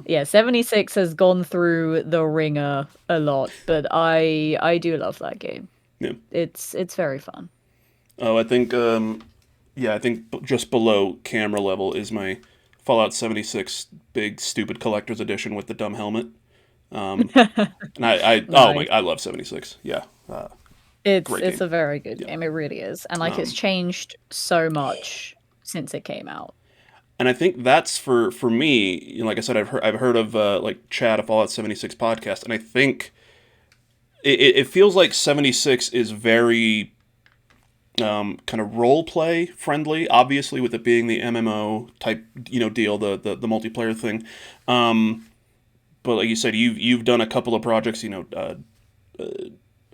yeah, 76 has gone through the ringer a lot, but I do love that game. Yeah. It's very fun. Oh, I think yeah, I think just below camera level is my Fallout 76 big stupid collector's edition with the dumb helmet. And oh my, Nice. I love 76. Yeah. It's Great it's game. a very good Yeah. game. It really is. And like it's changed so much since it came out. And I think that's for me. You know, like I said, I've heard of like Chad, a Fallout 76 podcast, and I think it feels like 76 is very kind of role play friendly. Obviously, with it being the MMO type deal, the multiplayer thing. But like you said, you've done a couple of projects.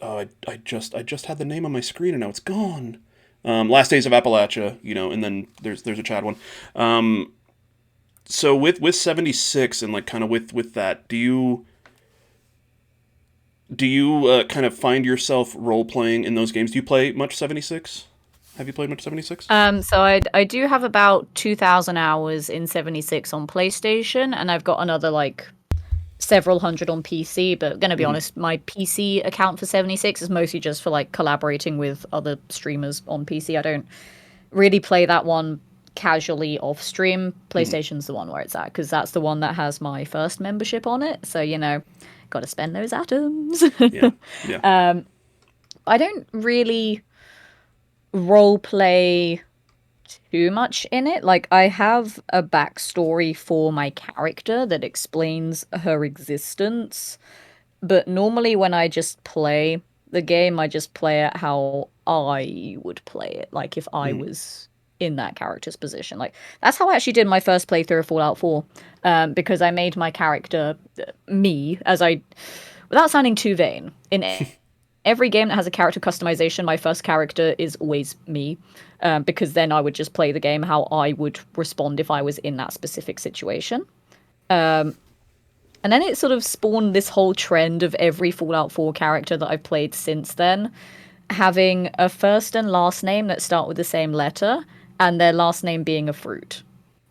Oh, I just had the name on my screen and now it's gone. Last Days of Appalachia, and then there's a Chad one. So with 76 and like kind of with that, do you kind of find yourself role playing in those games? Do you play much 76? Have you played much 76? So I do have about 2,000 hours in 76 on PlayStation, and I've got another like several hundred on PC. But gonna be honest, my PC account for 76 is mostly just for like collaborating with other streamers on PC. I don't really play that one casually off stream. PlayStation's the one where it's at because that's the one that has my first membership on it. So got to spend those atoms. Yeah. Yeah. I don't really role play too much in it. Like, I have a backstory for my character that explains her existence, but normally when I just play the game, I just play it how I would play it, like if I was in that character's position. Like, that's how I actually did my first playthrough of Fallout 4, because I made my character me, without sounding too vain, in every game that has a character customization, my first character is always me, because then I would just play the game how I would respond if I was in that specific situation. And then it sort of spawned this whole trend of every Fallout 4 character that I've played since then having a first and last name that start with the same letter, and their last name being a fruit.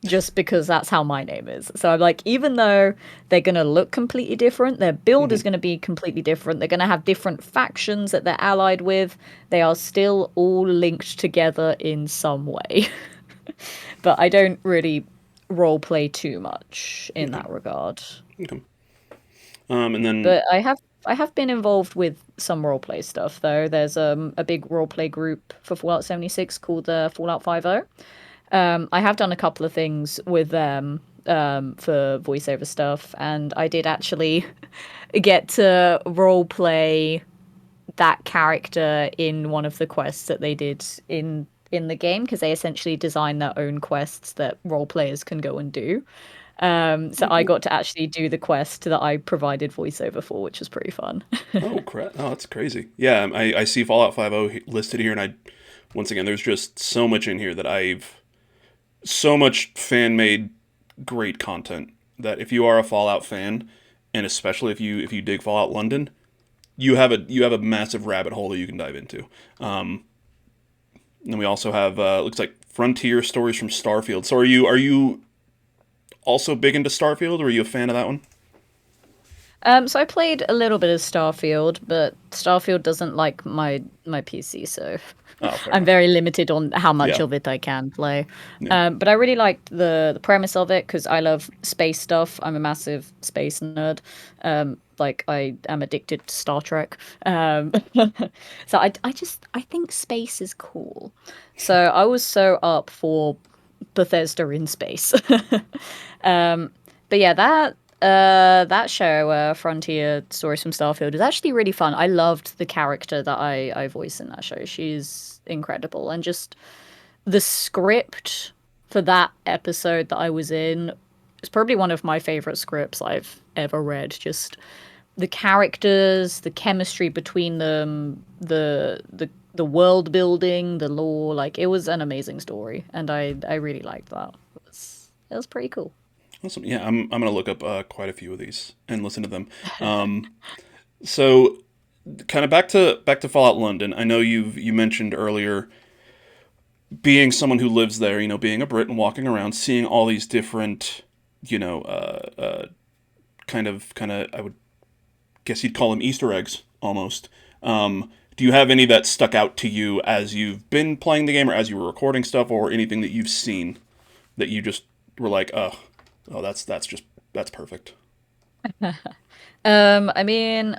Just because that's how my name is. So I'm like, even though they're going to look completely different, their build is going to be completely different, they're going to have different factions that they're allied with, they are still all linked together in some way. But I don't really role play too much in that regard. Okay. And then But I have been involved with some roleplay stuff though. There's a big roleplay group for Fallout 76 called Fallout 50. I have done a couple of things with them for voiceover stuff, and I did actually get to roleplay that character in one of the quests that they did in the game, because they essentially designed their own quests that role players can go and do. So I got to actually do the quest that I provided voiceover for, which was pretty fun. oh crap! Oh, that's crazy. Yeah, I see Fallout 50 listed here, and once again, there's just so much in here that so much fan made great content that if you are a Fallout fan, and especially if you dig Fallout London, you have a massive rabbit hole that you can dive into. And we also have looks like Frontier Stories from Starfield. So are you also big into Starfield, or are you a fan of that one? So I played a little bit of Starfield, but Starfield doesn't like my PC, so Oh, fair I'm enough. very limited on how much Yeah. of it I can play. Yeah. But I really liked the premise of it because I love space stuff. I'm a massive space nerd. Like I am addicted to Star Trek. So I think space is cool. So I was so up for Bethesda in space. But yeah, that show, Frontier Stories from Starfield, is actually really fun. I loved the character that I voice in that show. She's incredible, and just the script for that episode that I was in is probably one of my favorite scripts I've ever read. Just the characters, the chemistry between them, the world building, the lore. Like, it was an amazing story, and I really liked that. It was pretty cool. Awesome. Yeah, I'm gonna look up quite a few of these and listen to them. So kind of back to Fallout London. I know you mentioned earlier being someone who lives there, being a Brit and walking around, seeing all these different, kind of, I would guess you'd call them Easter eggs almost. Do you have any that stuck out to you as you've been playing the game, or as you were recording stuff, or anything that you've seen that you just were like, oh, that's perfect. I mean,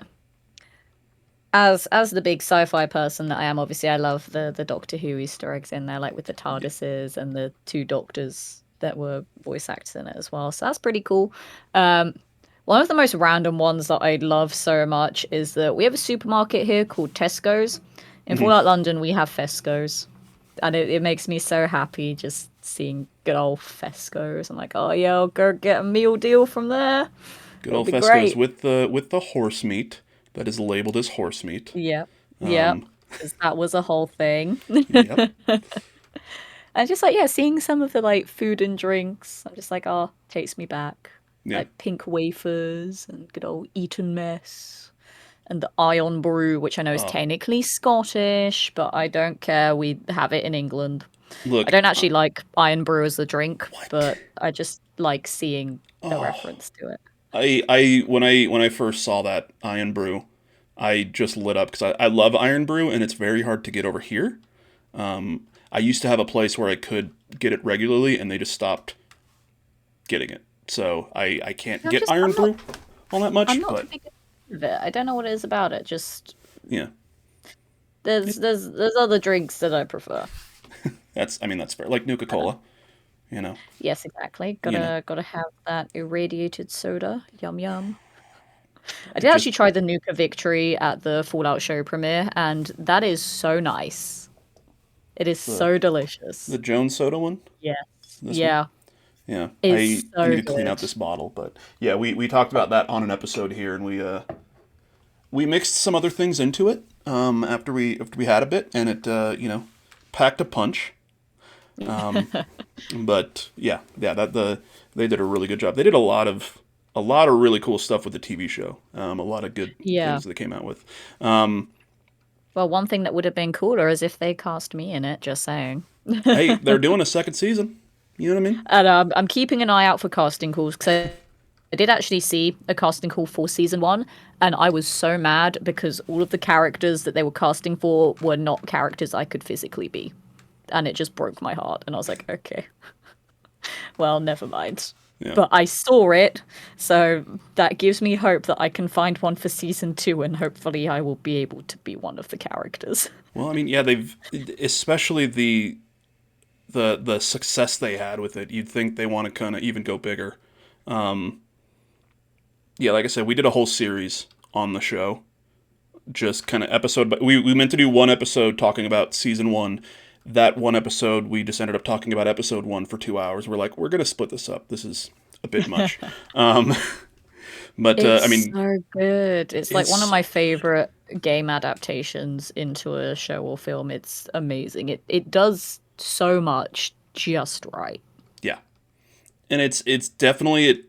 as the big sci-fi person that I am, obviously I love the Doctor Who Easter eggs in there, like with the TARDISes and the two doctors that were voice actors in it as well. So that's pretty cool. One of the most random ones that I love so much is that we have a supermarket here called Tesco's. In Fallout London, we have Fesco's. And it makes me so happy just seeing good old Fesco's. I'm like, oh yeah, I'll go get a meal deal from there. Good It'll old be Fesco's great. with the horse meat that is labeled as horse meat. Yep. Yep. Um, Because that was a whole thing. yep. And just like, yeah, seeing some of the like food and drinks, I'm just like, oh, takes me back. Yeah. Like pink wafers and good old Eton mess. and the Iron Brew, which I know is technically Scottish, but I don't care. We have it in England. Look, I don't actually like Iron Brew as a drink, what? but I just like seeing the reference to it. When I first saw that Iron Brew, I just lit up because I love Iron Brew and it's very hard to get over here. I used to have a place where I could get it regularly and they just stopped getting it. So I can't get Iron Brew all that much. I'm not but a big fan of it. I don't know what it is about it. Just yeah, there's other drinks that I prefer. that's fair. Like Nuka-Cola, you know. Yes, exactly. You know. Gotta have that irradiated soda. Yum yum. I It did just actually try the Nuka Victory at the Fallout show premiere, and that is so nice. It is the so delicious. the Jones soda one. Yes. This one. Yeah. Yeah, It's I need so to clean out good. this bottle, but yeah, we talked about that on an episode here, and we mixed some other things into it after we had a bit, and it packed a punch. Um, but yeah, they did a really good job. They did a lot of really cool stuff with the TV show. A lot of good Yeah. things they came out with. Um, Well, one thing that would have been cooler is if they cast me in it, just saying. hey, they're doing a second season. You know what I mean? And I'm keeping an eye out for casting calls because I did actually see a casting call for season 1, and I was so mad because all of the characters that they were casting for were not characters I could physically be. And it just broke my heart. And I was like, okay, well, never mind. Yeah. But I saw it, so that gives me hope that I can find one for season 2, and hopefully I will be able to be one of the characters. Well, I mean, yeah, they've especially the success they had with it. You'd think they want to kind of even go bigger. Yeah, like I said, we did a whole series on the show, just kind of episode. But we meant to do one episode talking about season 1. That one episode, we just ended up talking about episode 1 for 2 hours. We're like, we're gonna split this up. This is a bit much. um, but It's I mean, so good. It's like one of it's my favorite game adaptations into a show or film. It's amazing. It does so much just right. yeah, and it's definitely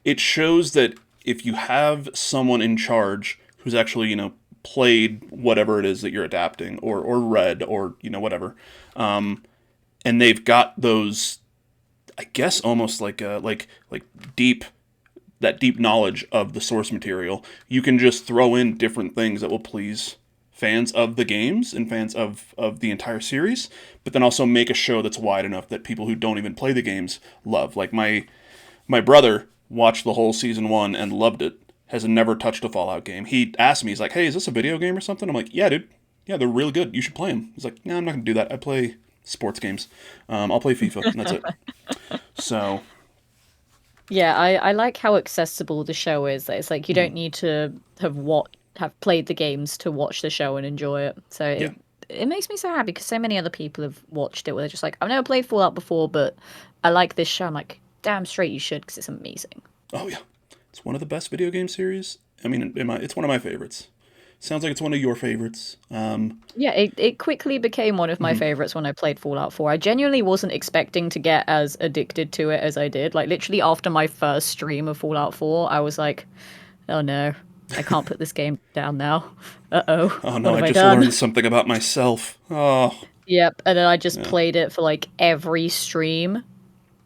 it shows that if you have someone in charge who's actually played whatever it is that you're adapting or read or whatever, and they've got those, I guess, almost like deep that deep knowledge of the source material, you can just throw in different things that will please fans of the games and fans of the entire series, but then also make a show that's wide enough that people who don't even play the games love. Like my brother watched the whole season 1 and loved it. Has never touched a Fallout game. He asked me, he's like, "Hey, is this a video game or something?" I'm like, "Yeah, dude. Yeah, they're really good. You should play them." He's like, "No, I'm not gonna do that. I play sports games. I'll play FIFA, and that's it." So Yeah, I like how accessible the show is. It's like you don't need to have played the games to watch the show and enjoy it. So yeah, it makes me so happy because so many other people have watched it where they're just like, I've never played Fallout before, but I like this show. I'm like, damn straight you should because it's amazing. oh yeah, it's one of the best video game series. I mean, it's one of my favorites. Sounds like it's one of your favorites. Yeah, it quickly became one of my favorites when I played Fallout 4. I genuinely wasn't expecting to get as addicted to it as I did. Like, literally after my first stream of Fallout 4, I was like, oh no, I can't put this game down now. Uh-oh, Oh no, what I have I just done? learned something about myself. Oh, Yep, and then I just yeah, played it for like every stream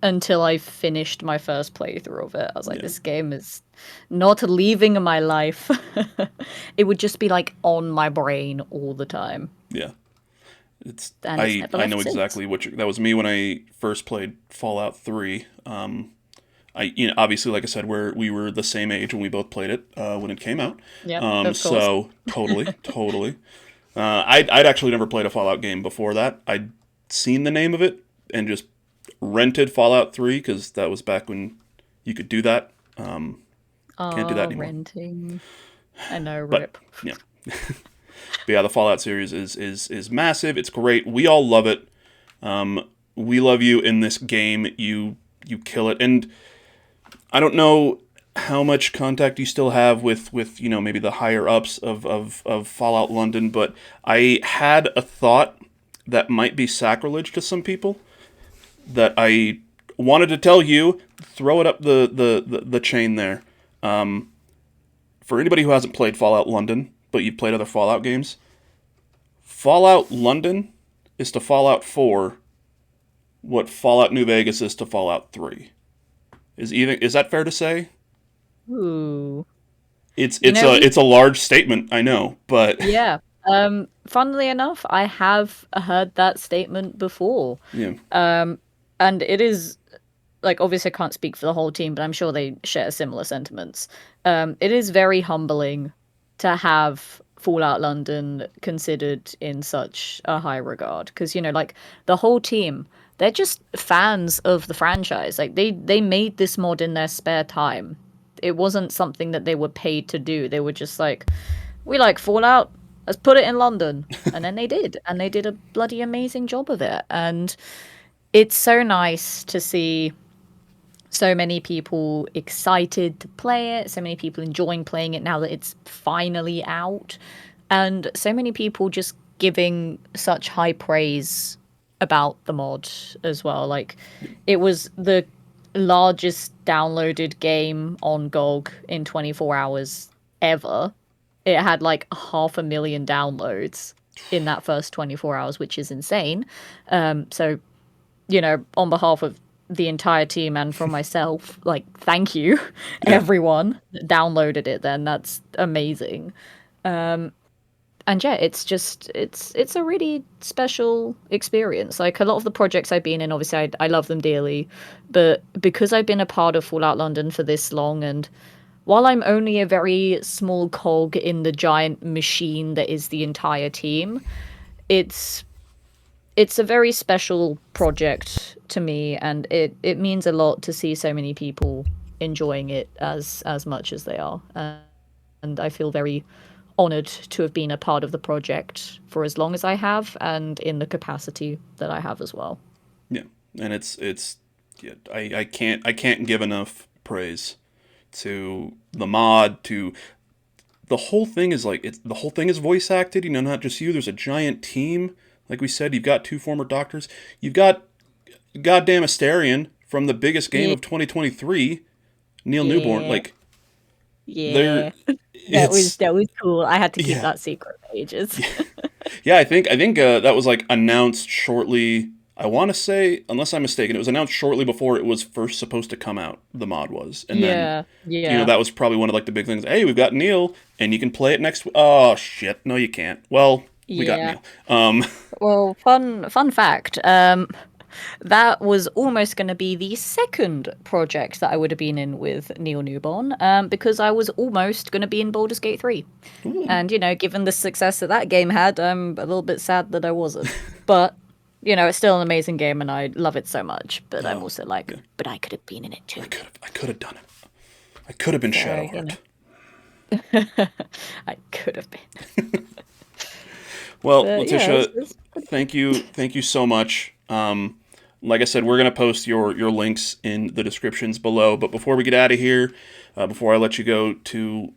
until I finished my first playthrough of it. I was like, yeah, this game is not leaving my life. It would just be like on my brain all the time. yeah. It's And it's never I know left since. exactly that was me when I first played Fallout 3. Obviously, like I said, we were the same age when we both played it when it came out. Yep, of course. So totally. I'd actually never played a Fallout game before that. I'd seen the name of it and just rented Fallout 3 because that was back when you could do that. Can't do that Oh, anymore. renting. I know, But rip. yeah, but yeah, the Fallout series is massive. It's great. We all love it. We love you in this game. You kill it. And I don't know how much contact you still have with maybe the higher ups of Fallout London, but I had a thought that might be sacrilege to some people that I wanted to tell you. Throw it up the chain there. For anybody who hasn't played Fallout London, but you've played other Fallout games. Fallout London is to Fallout 4 what Fallout New Vegas is to Fallout 3. Is that fair to say? Ooh. It's a large statement, I know, but yeah. Funnily enough, I have heard that statement before. yeah. And it is like, obviously I can't speak for the whole team, but I'm sure they share similar sentiments. It is very humbling to have Fallout London considered in such a high regard, because like the whole team, they're just fans of the franchise. Like they made this mod in their spare time. It wasn't something that they were paid to do. They were just like, we like Fallout, let's put it in London. And then they did, and they did a bloody amazing job of it. And it's so nice to see so many people excited to play it, so many people enjoying playing it now that it's finally out, and so many people just giving such high praise about the mod as well. Like, it was the largest downloaded game on GOG in 24 hours ever. It had like 500,000 downloads in that first 24 hours, which is insane. So, on behalf of the entire team and from myself, like, thank you, everyone that downloaded it then. That's amazing. And yeah, it's a really special experience. Like, a lot of the projects I've been in, obviously I love them dearly, but because I've been a part of Fallout London for this long, and while I'm only a very small cog in the giant machine that is the entire team, it's a very special project to me, and it means a lot to see so many people enjoying it as much as they are. And I feel very honored to have been a part of the project for as long as I have, and in the capacity that I have as well. Yeah, and it's yeah, I can't give enough praise to the mod, to the whole thing. Is like, the whole thing is voice acted, not just you. There's a giant team. Like we said, you've got 2 former doctors. You've got goddamn Astarion from the biggest game of 2023, Neil Newborn. Like, yeah, that was cool. I had to keep that secret for ages. Yeah, I think that was like announced shortly. I want to say, unless I'm mistaken, it was announced shortly before it was first supposed to come out. The mod was, and then that was probably one of like the big things. Hey, we've got Neil, and you can play it next. Oh shit, no, you can't. Well, we got Neil. Well, fun fact. That was almost going to be the second project that I would have been in with Neil Newborn, because I was almost going to be in Baldur's Gate 3. Ooh. And, given the success that game had, I'm a little bit sad that I wasn't. But, it's still an amazing game, and I love it so much. But I'm also like, but I could have been in it too. I could have done it. I could have been Shadowheart. I could have been. Well, Letitia, thank you so much. Like I said, we're going to post your links in the descriptions below. But before we get out of here, before I let you go to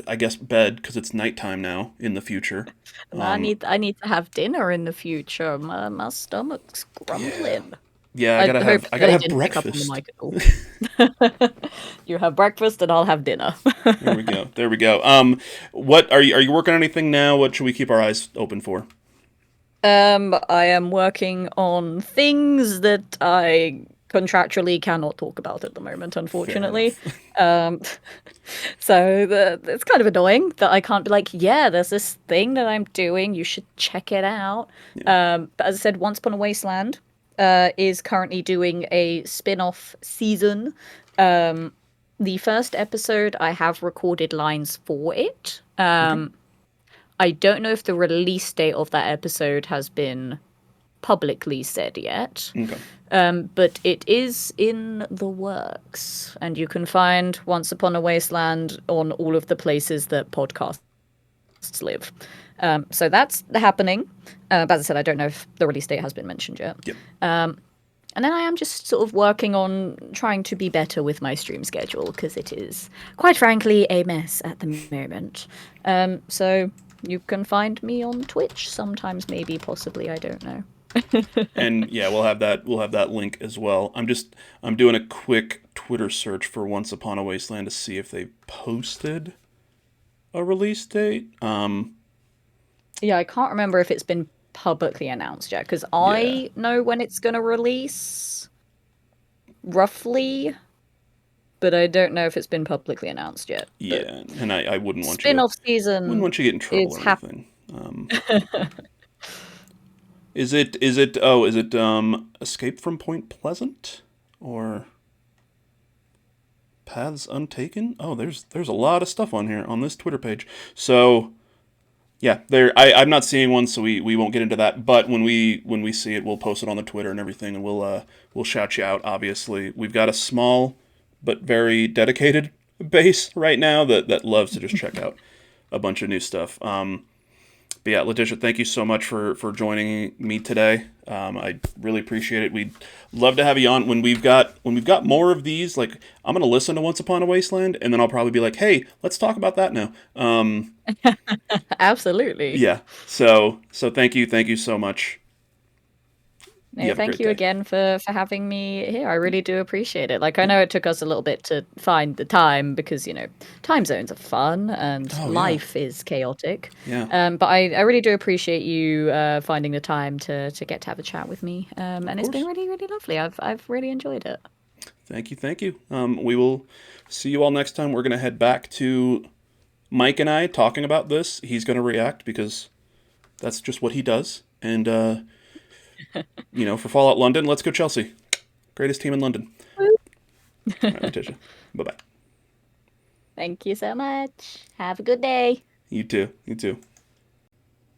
I guess, bed, because it's nighttime now in the future. I need to have dinner in the future. My stomach's grumbling. Yeah, I gotta have breakfast. You have breakfast, and I'll have dinner. There we go. What are you working on anything now? What should we keep our eyes open for? I am working on things that I contractually cannot talk about at the moment, unfortunately. So it's kind of annoying that I can't be like, yeah, there's this thing that I'm doing, you should check it out. But as I said, Once Upon a Wasteland is currently doing a spin-off season. The first episode, I have recorded lines for it. I don't know if the release date of that episode has been publicly said yet. But it is in the works, and you can find Once Upon a Wasteland on all of the places that podcasts live. So that's happening. But as I said, I don't know if the release date has been mentioned yet. And then I am just sort of working on trying to be better with my stream schedule, because it is, quite frankly, a mess at the moment. So you can find me on Twitch sometimes, maybe, possibly, I don't know. And yeah, we'll have that link as well. I'm doing a quick Twitter search for Once Upon a Wasteland to see if they posted a release date. Yeah, I can't remember if it's been publicly announced yet, because Yeah. I know when it's going to release, roughly, but I don't know if it's been publicly announced yet. But Yeah, and I wouldn't want you spin-off wouldn't season want you to get in trouble is or happening. anything. Is it Escape from Point Pleasant or Paths Untaken? Oh, there's a lot of stuff on here on this Twitter page. So yeah, I'm not seeing one, so we won't get into that. But when we see it, we'll post it on the Twitter and everything, and we'll shout you out. Obviously, we've got a small but very dedicated base right now that loves to just check out a bunch of new stuff. But yeah, Letitia, thank you so much for joining me today. I really appreciate it. We'd love to have you on when we've got more of these. Like, I'm gonna listen to Once Upon a Wasteland, and then I'll probably be like, hey, let's talk about that now. Absolutely. Yeah. So thank you so much. You No, have a thank great you day. again for having me here. I really do appreciate it. Like, I know it took us a little bit to find the time because, time zones are fun and Oh yeah. life is chaotic. Yeah. But I really do appreciate you finding the time to get to have a chat with me. And it's been course. really, really lovely. I've really enjoyed it. Thank you. We will see you all next time. We're gonna head back to Mike and I talking about this. He's gonna react because that's just what he does. And for Fallout London, let's go Chelsea. Greatest team in London. All right, Letitia. Bye bye. Thank you so much. Have a good day. You too. You too.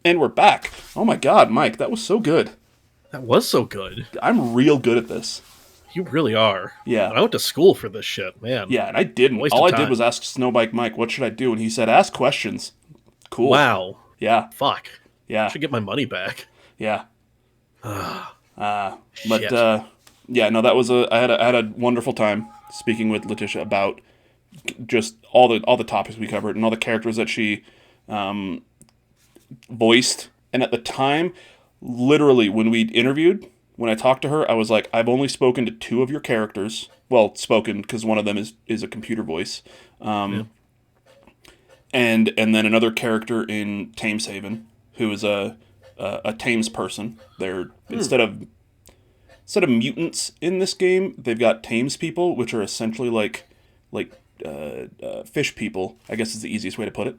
And we're back. Oh my God, Mike, that was so good. That was so good. I'm real good at this. You really are. Yeah. I went to school for this shit, man. Yeah, and I didn't. Waste All of I did time. was ask Snowbike Mike, what should I do? And he said, ask questions. Cool. Wow. Yeah. Fuck. Yeah. I should get my money back. Yeah. Shit. Yeah, no, that was I had a wonderful time speaking with Letitia about just all the topics we covered and all the characters that she voiced. And at the time, literally when we interviewed, when I talked to her, I was like, I've only spoken to 2 of your characters. Well, spoken because one of them is a computer voice. Yeah. And then another character in Tameshaven who is a Thames person. They're instead of mutants in this game, they've got Thames people, which are essentially like fish people. I guess is the easiest way to put it.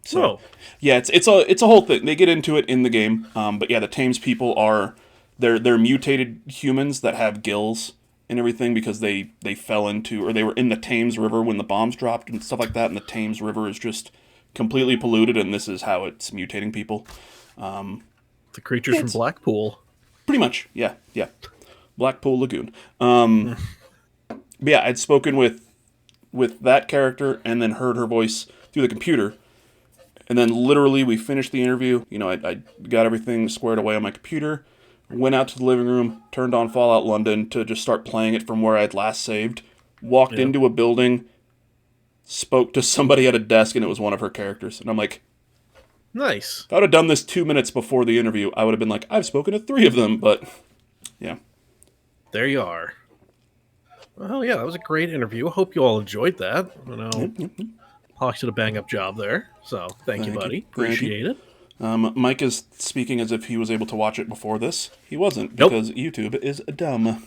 So yeah, it's a whole thing. They get into it in the game, but yeah, the Thames people are they're mutated humans that have gills and everything because they fell into or they were in the Thames River when the bombs dropped and stuff like that, and the Thames River is just completely polluted, and this is how it's mutating people. The creatures from Blackpool. Pretty much, yeah. Blackpool Lagoon. But yeah, I'd spoken with that character and then heard her voice through the computer. And then literally we finished the interview. I got everything squared away on my computer, went out to the living room, turned on Fallout London to just start playing it from where I'd last saved, walked into a building, spoke to somebody at a desk, and it was one of her characters. And I'm like, nice. if I would have done this 2 minutes before the interview, I would have been like, I've spoken to 3 of them, but yeah. There you are. Well, yeah, that was a great interview. I hope you all enjoyed that. Hawks did a bang-up job there, so thank you, buddy. Appreciate it. Mike is speaking as if he was able to watch it before this. He wasn't, because YouTube is dumb.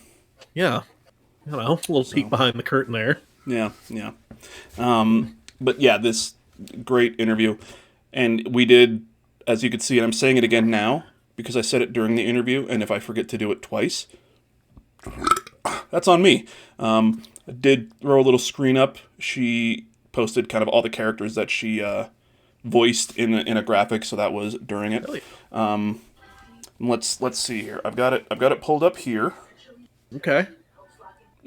Yeah. A little peek behind the curtain there. Yeah. But yeah, this great interview. And we did, as you could see, and I'm saying it again now, because I said it during the interview, and if I forget to do it twice, that's on me. I did throw a little screen up. She posted kind of all the characters that she voiced in a graphic, so that was during it. Really? Let's see here. I've got it pulled up here. Okay.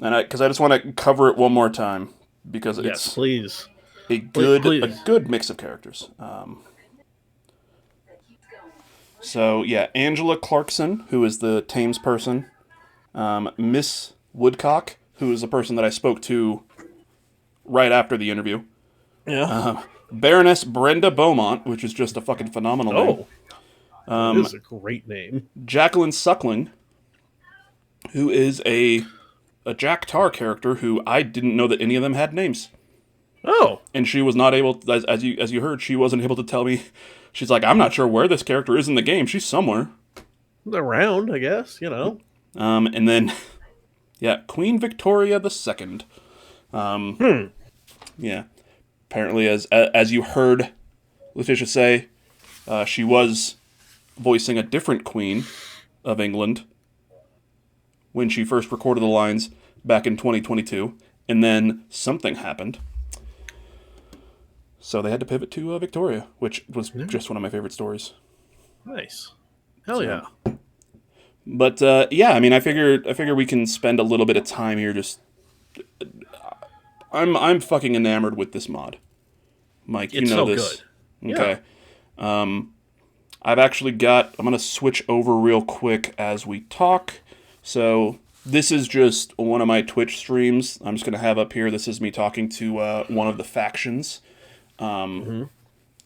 And because I just want to cover it one more time because it's please. a good mix of characters. So yeah, Angela Clarkson, who is the Thames person, Miss Woodcock, who is the person that I spoke to right after the interview. Yeah. Baroness Brenda Beaumont, which is just a fucking phenomenal name. That is a great name. Jacqueline Suckling, who is a Jack Tar character who I didn't know that any of them had names. Oh, And she was not able, as you heard, she wasn't able to tell me. She's like, I'm not sure where this character is in the game. She's somewhere. around, I guess. And then, yeah, Queen Victoria II. Yeah. Apparently, as you heard Letitia say, she was voicing a different Queen of England when she first recorded the lines back in 2022, and then something happened. So they had to pivot to Victoria, which was just one of my favorite stories. Nice. Hell yeah. But yeah, I mean, I figure we can spend a little bit of time here. Just, I'm fucking enamored with this mod, Mike. You It's know so this, good. okay? Yeah. I've actually got. I'm gonna switch over real quick as we talk. So this is just one of my Twitch streams. I'm just gonna have up here. This is me talking to one of the factions. And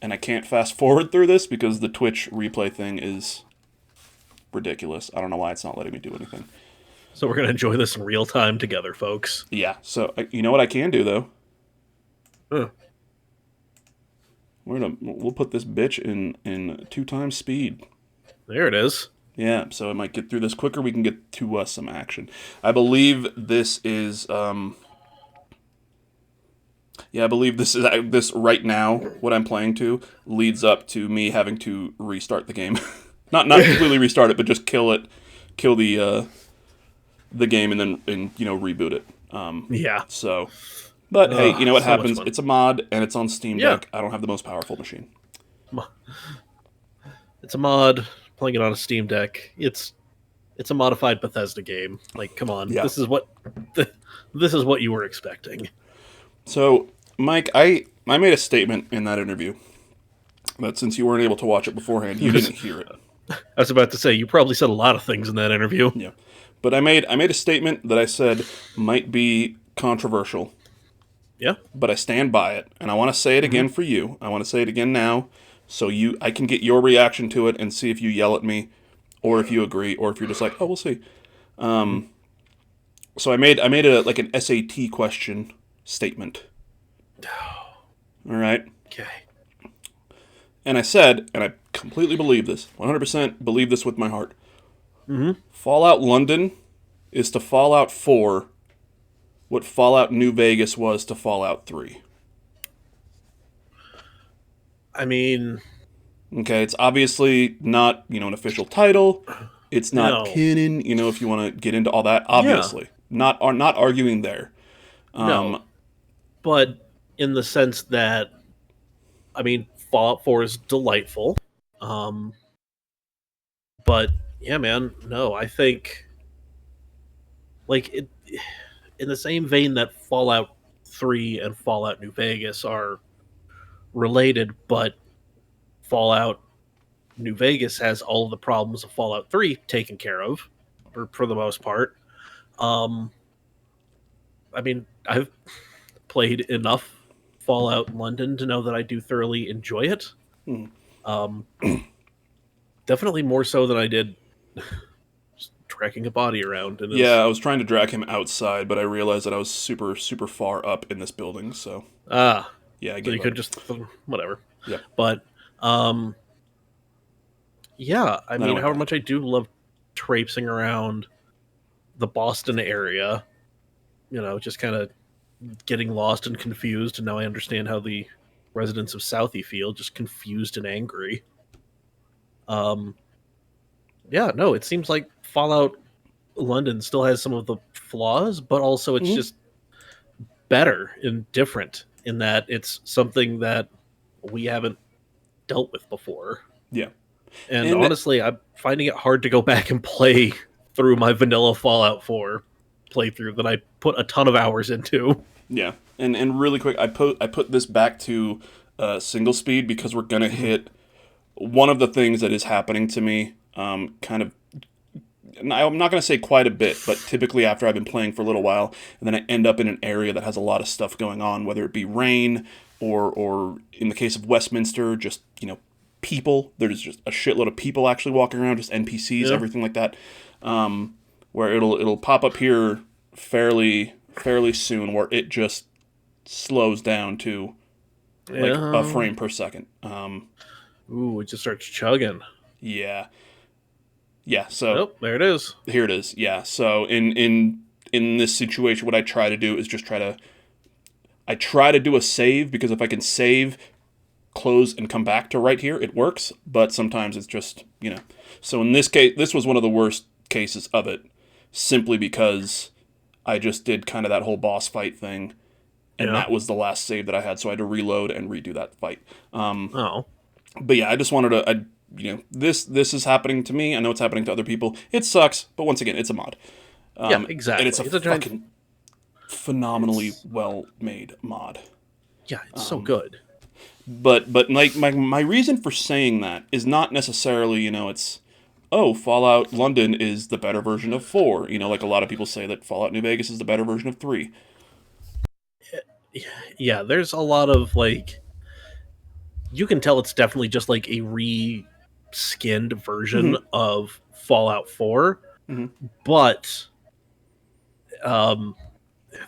I can't fast forward through this because the Twitch replay thing is ridiculous. I don't know why it's not letting me do anything. So we're going to enjoy this in real time together, folks. Yeah, so you know what I can do, though? Huh. We'll put this bitch in 2 times speed. There it is. Yeah, so it might get through this quicker. We can get to some action. I believe this is... Yeah, I believe this right now, what I'm playing to, leads up to me having to restart the game. not completely restart it, but just kill the game and then reboot it. Yeah. So, but hey, you know what so much happens? fun. It's a mod and it's on Steam Yeah. Deck. I don't have the most powerful machine. It's a mod playing it on a Steam Deck. It's a modified Bethesda game. Like, come on. Yeah. This is what you were expecting. So, Mike, I made a statement in that interview that since you weren't able to watch it beforehand, you didn't hear it. I was about to say, you probably said a lot of things in that interview. Yeah. But I made a statement that I said might be controversial. Yeah. But I stand by it, and I want to say it again for you. I want to say it again now, so I can get your reaction to it and see if you yell at me, or if you agree, or if you're just like, oh, we'll see. So I made an SAT question statement. All right. Okay. And I said, and I completely believe this, 100% believe this with my heart. Fallout London is to Fallout 4 what Fallout New Vegas was to Fallout 3. I mean... Okay, it's obviously not, an official title. It's not No. canon, if you want to get into all that. Obviously. Not arguing there. No. But in the sense that, I mean, Fallout 4 is delightful. But, yeah, man, no, I think... Like, in the same vein that Fallout 3 and Fallout New Vegas are related, but Fallout New Vegas has all of the problems of Fallout 3 taken care of, for the most part. I mean, I've played enough Fallout London to know that I do thoroughly enjoy it. Definitely more so than I did dragging a body around. Yeah, I was trying to drag him outside, but I realized that I was super, super far up in this building, so... yeah, I so you could just... whatever. Yeah. But, yeah, I mean, however much I do love traipsing around the Boston area, just kind of getting lost and confused, and now I understand how the residents of Southie feel, just confused and angry. Yeah, no, it seems like Fallout London still has some of the flaws, but also it's just better and different in that it's something that we haven't dealt with before. Yeah. And honestly, I'm finding it hard to go back and play through my vanilla Fallout 4 playthrough that I put a ton of hours into. Yeah. And really quick, I put this back to single speed because we're going to hit one of the things that is happening to me kind of... I'm not going to say quite a bit, but typically after I've been playing for a little while, and then I end up in an area that has a lot of stuff going on, whether it be rain or in the case of Westminster, just, people. There's just a shitload of people actually walking around, just NPCs, everything like that, where it'll pop up here fairly soon, where it just slows down to like a frame per second. Ooh, it just starts chugging. Yeah. Yeah, so Oh, there it is. here it is. Yeah. So in this situation, what I try to do is just I try to do a save, because if I can save, close, and come back to right here, it works. But sometimes it's just, So in this case, this was one of the worst cases of it, simply because I just did kind of that whole boss fight thing, and that was the last save that I had, so I had to reload and redo that fight. But yeah, I just wanted to, this is happening to me. I know it's happening to other people. It sucks, but once again, it's a mod. Yeah, exactly. And it's a fucking phenomenally well-made mod. Yeah, it's so good. But like my reason for saying that is not necessarily, it's, Fallout London is the better version of 4. Like a lot of people say that Fallout New Vegas is the better version of 3. Yeah, there's a lot of, like, you can tell it's definitely just like a re-skinned version of Fallout 4. But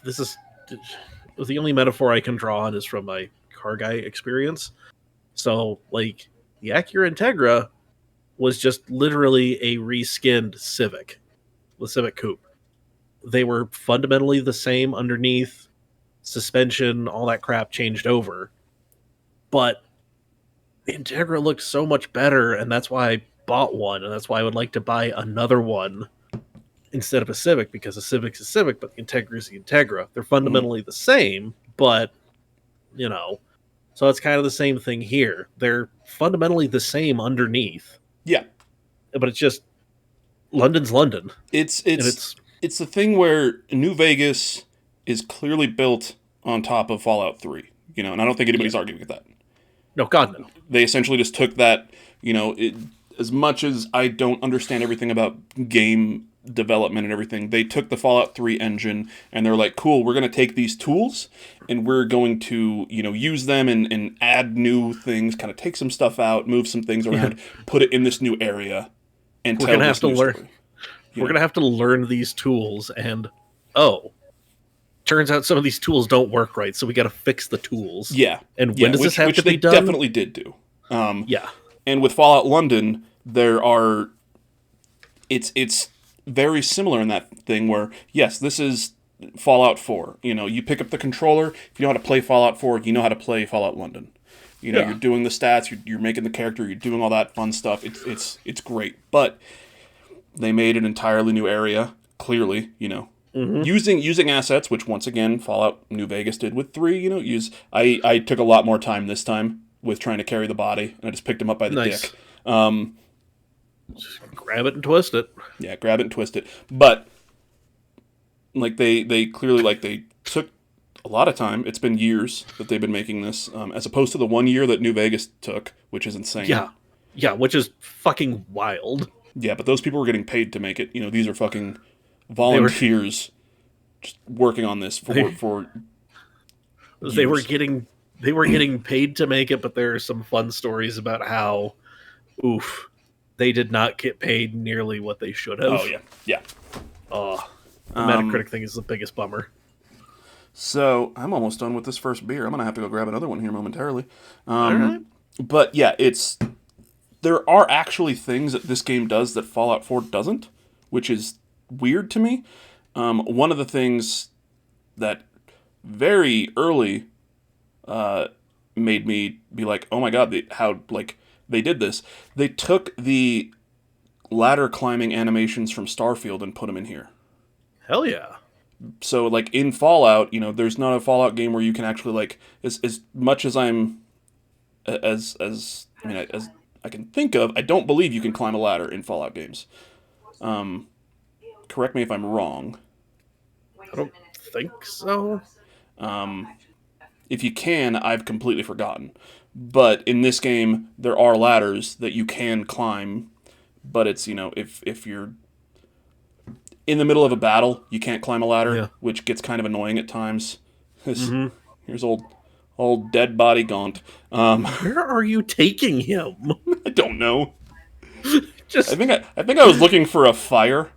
this is the only metaphor I can draw on is from my car guy experience. So, like, the Acura Integra was just literally a reskinned Civic, the Civic Coupe. They were fundamentally the same underneath, suspension, all that crap changed over. But the Integra looked so much better, and that's why I bought one, and that's why I would like to buy another one instead of a Civic, because a Civic's a Civic, but the Integra is the Integra. They're fundamentally the same, but, so it's kind of the same thing here. They're fundamentally the same underneath. Yeah. But it's just, London's London. It's the thing where New Vegas is clearly built on top of Fallout 3, and I don't think anybody's arguing with that. No, God, no. They essentially just took that, as much as I don't understand everything about game development and everything, they took the Fallout 3 engine and they're like, cool, we're going to take these tools and we're going to, use them and add new things, kind of take some stuff out, move some things around, put it in this new area, and tell this new story. We're going to have to learn these tools, and, turns out some of these tools don't work right, so we got to fix the tools. Yeah. And when does this have to be done? Which they definitely did do. Yeah. And with Fallout London, it's very similar in that thing where, yes, this is Fallout 4. You pick up the controller, if you know how to play Fallout 4, you know how to play Fallout London. You're doing the stats, you're making the character, you're doing all that fun stuff. It's great. But they made an entirely new area, clearly, using assets, which once again Fallout New Vegas did with 3. I took a lot more time this time with trying to carry the body, and I just picked him up by the dick. Just grab it and twist it. Yeah, grab it and twist it. But like they clearly, like, they took a lot of time. It's been years that they've been making this, as opposed to the 1 year that New Vegas took, which is insane. Yeah, which is fucking wild. Yeah, but those people were getting paid to make it. These are fucking volunteers just working on this for years. They were getting paid to make it, but there are some fun stories about how, they did not get paid nearly what they should have. Oh, yeah. The Metacritic thing is the biggest bummer. So, I'm almost done with this first beer. I'm going to have to go grab another one here momentarily. All right. But, yeah, there are actually things that this game does that Fallout 4 doesn't, which is weird to me. One of the things that very early made me be like, oh my god, how they did this. They took the ladder climbing animations from Starfield and put them in here. Hell yeah. So, like, in Fallout, there's not a Fallout game where you can actually, like, as much as as I can think of, I don't believe you can climb a ladder in Fallout games. Correct me if I'm wrong. I don't think so. If you can, I've completely forgotten. But in this game, there are ladders that you can climb, but it's, if you're in the middle of a battle, you can't climb a ladder, which gets kind of annoying at times. Here's old dead body Gaunt. Where are you taking him? I don't know. I think I was looking for a fire,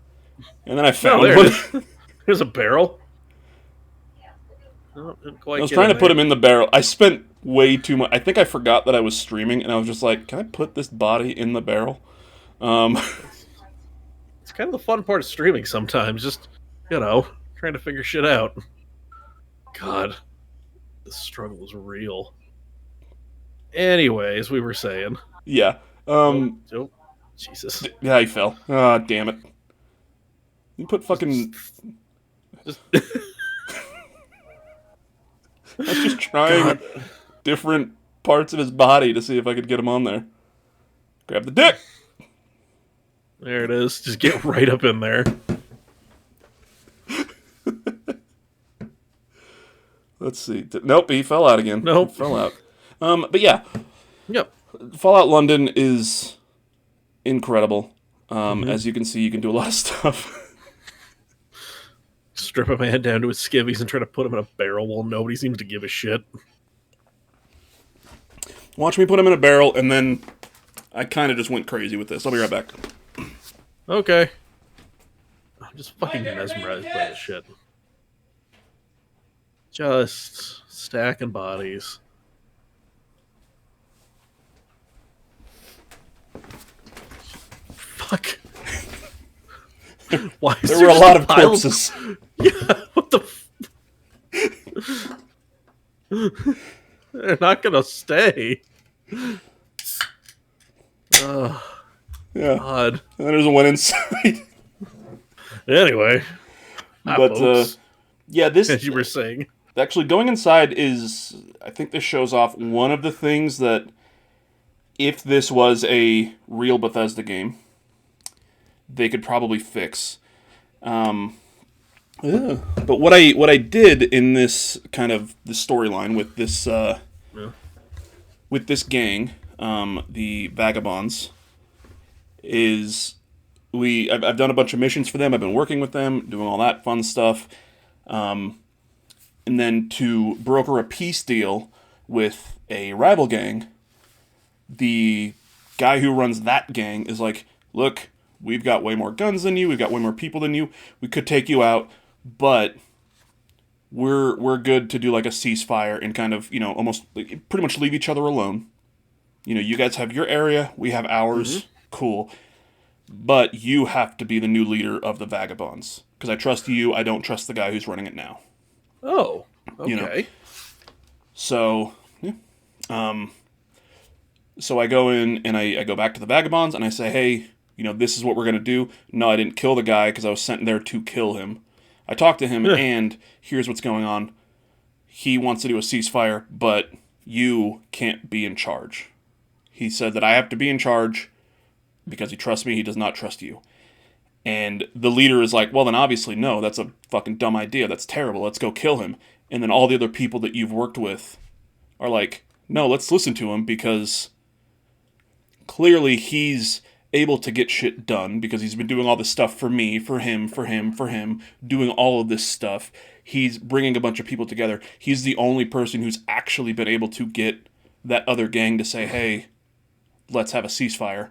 and then I found one. There's a barrel. No, didn't I quite was get trying in to put there. him in the barrel. I spent way too much. I think I forgot that I was streaming, and I was just like, can I put this body in the barrel? It's kind of the fun part of streaming sometimes. Just, trying to figure shit out. God, the struggle is real. Anyways, we were saying. Yeah. Nope. Jesus. Yeah, he fell. Ah, damn it. You put fucking... Just I was just trying God. different parts of his body to see if I could get him on there. Grab the dick! There it is. Just get right up in there. Let's see. Nope, he fell out again. Nope. He fell out. But yeah. Yep. Fallout London is incredible. As you can see, you can do a lot of stuff. Strip a man down to his skivvies and try to put him in a barrel while nobody seems to give a shit. Watch me put him in a barrel, and then I kind of just went crazy with this. I'll be right back. Okay. I'm just fucking mesmerized by this shit. Just stacking bodies. Fuck. Why is There were a just lot of pile corpses. Yeah, what the They're not gonna stay. Oh, Yeah. God. And then there's one inside. Anyway. But, folks. yeah, this... As you were saying. Actually, going inside is... I think this shows off one of the things that... If this was a real Bethesda game, they could probably fix. But what I did in this kind of the storyline with this with this gang, the Vagabonds, is I've done a bunch of missions for them. I've been working with them, doing all that fun stuff, and then to broker a peace deal with a rival gang. The guy who runs that gang is like, look, we've got way more guns than you, we've got way more people than you, we could take you out, but we're good to do like a ceasefire and kind of, almost pretty much leave each other alone. You guys have your area, we have ours, cool. But you have to be the new leader of the Vagabonds. Because I trust you, I don't trust the guy who's running it now. Oh, okay. So, yeah. So I go in and I go back to the Vagabonds and I say, hey, this is what we're going to do. No, I didn't kill the guy because I was sent there to kill him. I talked to him and here's what's going on. He wants to do a ceasefire, but you can't be in charge. He said that I have to be in charge because he trusts me. He does not trust you. And the leader is like, well, then obviously no, that's a fucking dumb idea. That's terrible. Let's go kill him. And then all the other people that you've worked with are like, no, let's listen to him because... Clearly, he's able to get shit done because he's been doing all this stuff for me, for him, doing all of this stuff. He's bringing a bunch of people together. He's the only person who's actually been able to get that other gang to say, hey, let's have a ceasefire.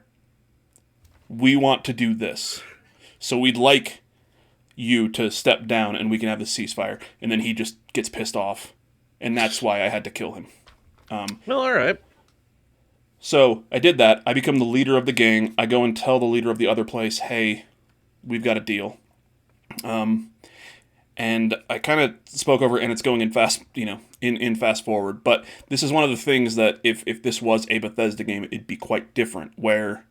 We want to do this. So we'd like you to step down and we can have the ceasefire. And then he just gets pissed off. And that's why I had to kill him. Well, all right. So I did that. I become the leader of the gang. I go and tell the leader of the other place, hey, we've got a deal. And I kind of spoke over, and it's going in fast, in fast forward. But this is one of the things that if this was a Bethesda game, it'd be quite different, where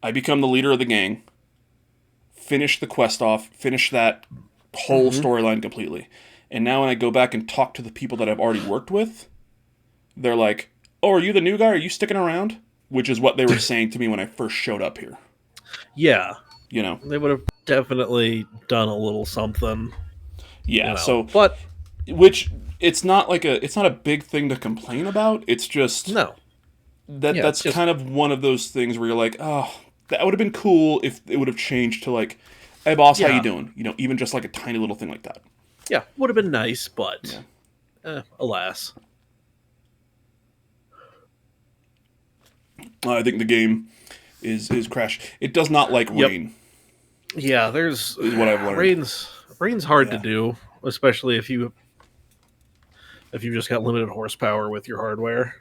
I become the leader of the gang, finish the quest off, finish that whole storyline completely. And now when I go back and talk to the people that I've already worked with, they're like, oh, are you the new guy? Are you sticking around? Which is what they were saying to me when I first showed up here. Yeah. They would have definitely done a little something. Yeah, but which it's not a big thing to complain about. It's just that's just kind of one of those things where you're like, oh, that would have been cool if it would have changed to like, hey boss, how you doing? Even just like a tiny little thing like that. Yeah, would have been nice, but alas. I think the game is crashed. It does not like rain. Yeah, is what I've learned. Rain's hard to do, especially if you if you've just got limited horsepower with your hardware.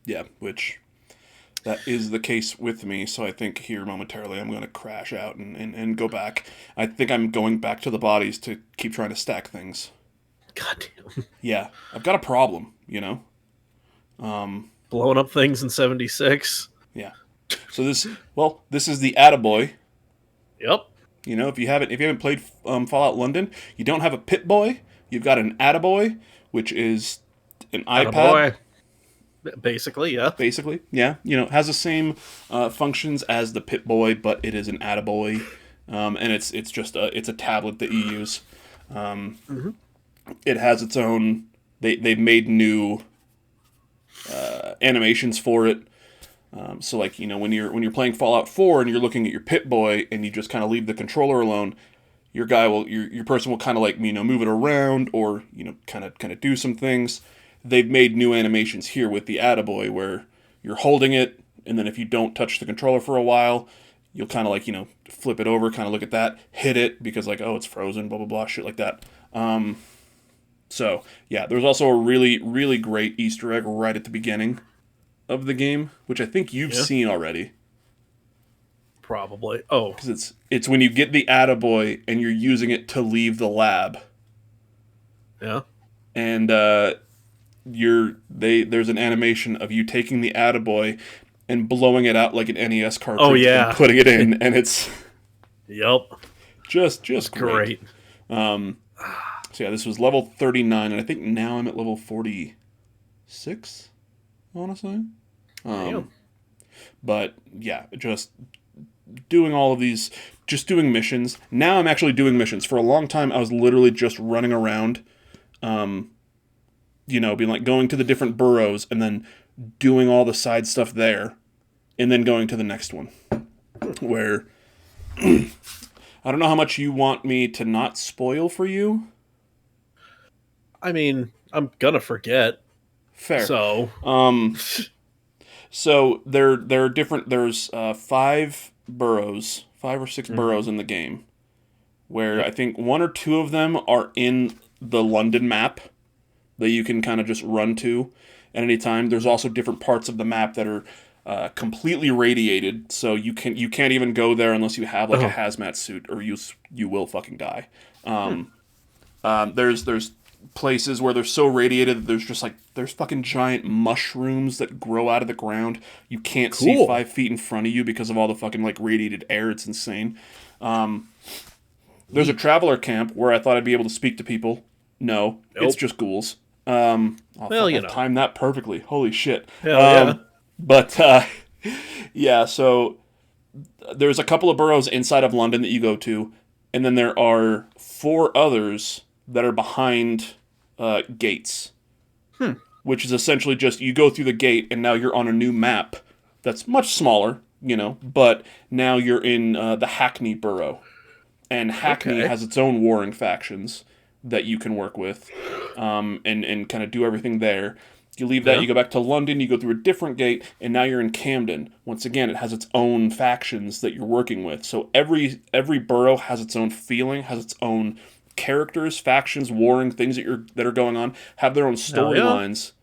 Yeah, which that is the case with me. So I think here momentarily I'm going to crash out and go back. I think I'm going back to the bodies to keep trying to stack things. God damn. Yeah, I've got a problem, Blowing up things in 76. Yeah. So this is the Attaboy. Yep. If you haven't played Fallout London, you don't have a Pip-Boy. You've got an Attaboy, which is an iPad. Basically, yeah. Basically, yeah. It has the same functions as the Pip-Boy, but it is an Attaboy, and it's just it's a tablet that you use. It has its own. They've made new animations for it. So like when you're playing Fallout 4 and you're looking at your Pip-Boy and you just kind of leave the controller alone, your person will kind of like move it around or kind of do some things. They've made new animations here with the Attaboy where you're holding it, and then if you don't touch the controller for a while, you'll kind of like flip it over, kind of look at that, hit it because like it's frozen, blah blah blah, shit like that. So yeah, there's also a really really great Easter egg right at the beginning of the game, which I think you've seen already. Probably. Oh, because it's when you get the Attaboy and you're using it to leave the lab. Yeah. And there's an animation of you taking the Attaboy and blowing it out like an NES cartridge. Oh yeah. And putting it in, and it's. Yep. Just great. So yeah, this was level 39, and I think now I'm at level 46. Honestly. But yeah, just doing all of these, just doing missions. Now I'm actually doing missions. For a long time, I was literally just running around, being like going to the different burrows and then doing all the side stuff there, and then going to the next one. Where I don't know how much you want me to not spoil for you. I mean, I'm gonna forget. Fair. So, so there are different. There's 5 burrows, 5 or 6 burrows in the game, where I think 1 or 2 of them are in the London map that you can kind of just run to at any time. There's also different parts of the map that are completely radiated, so you can't even go there unless you have like a hazmat suit, or you will fucking die. There's places where they're so radiated that there's fucking giant mushrooms that grow out of the ground. You can't see 5 feet in front of you because of all the fucking like radiated air. It's insane. There's a traveler camp where I thought I'd be able to speak to people. No, it's just ghouls. I'll time that perfectly. Holy shit. Yeah. But yeah, so there's a couple of boroughs inside of London that you go to, and then there are 4 others that are behind gates, which is essentially just you go through the gate and now you're on a new map that's much smaller, but now you're in the Hackney borough, and Hackney has its own warring factions that you can work with, and kind of do everything there. You leave that, you go back to London, you go through a different gate, and now you're in Camden. Once again, it has its own factions that you're working with. So every borough has its own feeling, has its own characters, factions, warring things that are going on, have their own storylines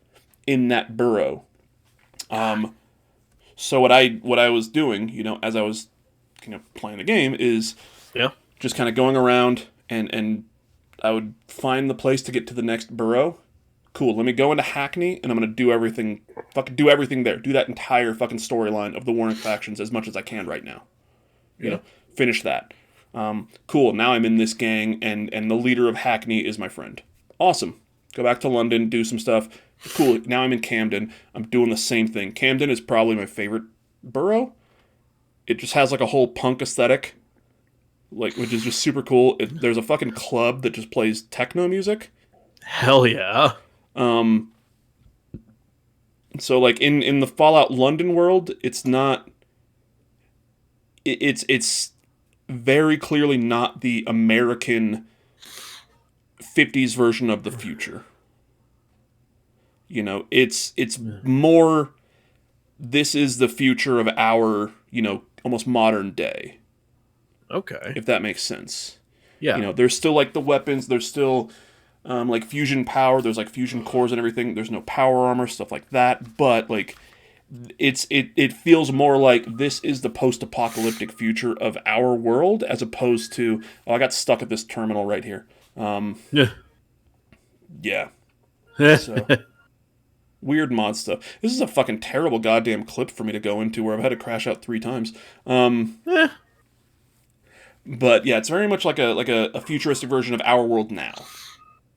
in that borough. So what I was doing, as I was playing the game, is just kind of going around and I would find the place to get to the next borough. Cool, let me go into Hackney and I'm gonna do everything there. Do that entire fucking storyline of the warring factions as much as I can right now. Finish that. Cool, now I'm in this gang, and the leader of Hackney is my friend. Awesome. Go back to London, do some stuff. Cool, now I'm in Camden. I'm doing the same thing. Camden is probably my favorite borough. It just has like a whole punk aesthetic, which is just super cool. There's a fucking club that just plays techno music. Hell yeah. So like in the Fallout London world, it's not... It's very clearly not the American 50s version of the future. It's more, this is the future of our, almost modern day. Okay. If that makes sense. Yeah. There's still like the weapons, there's still like fusion power. There's like fusion cores and everything. There's no power armor, stuff like that. But like, it feels more like this is the post-apocalyptic future of our world, as opposed to, oh, I got stuck at this terminal right here. Yeah. Yeah. So weird mod stuff. This is a fucking terrible goddamn clip for me to go into where I've had to crash out 3 times. But yeah, it's very much like a futuristic version of our world now,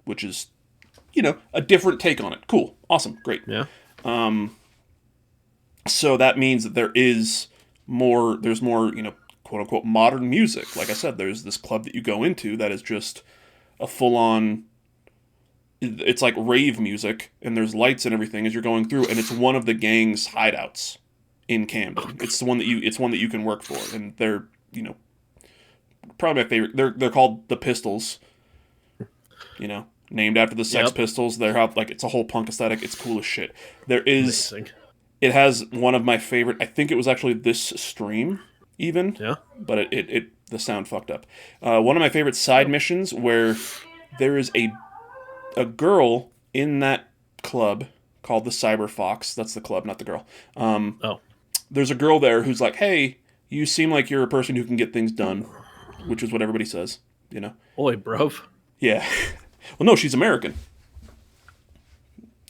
which is, a different take on it. Cool, awesome, great. Yeah. So that means that there's more, quote unquote modern music. Like I said, there's this club that you go into that is just a full on. It's like rave music, and there's lights and everything as you're going through, and it's one of the gang's hideouts in Camden. It's the one that you can work for, and they're probably my favorite. They're called the Pistols. Named after the Sex Pistols. They're it's a whole punk aesthetic. It's cool as shit. There is. Amazing. It has one of my favorite. I think it was actually this stream even. Yeah. But it the sound fucked up. One of my favorite side missions where there is a girl in that club called the Cyber Fox. That's the club, not the girl. There's a girl there who's like, hey, you seem like you're a person who can get things done, which is what everybody says, Oi, bruv. Yeah. Well, no, she's American.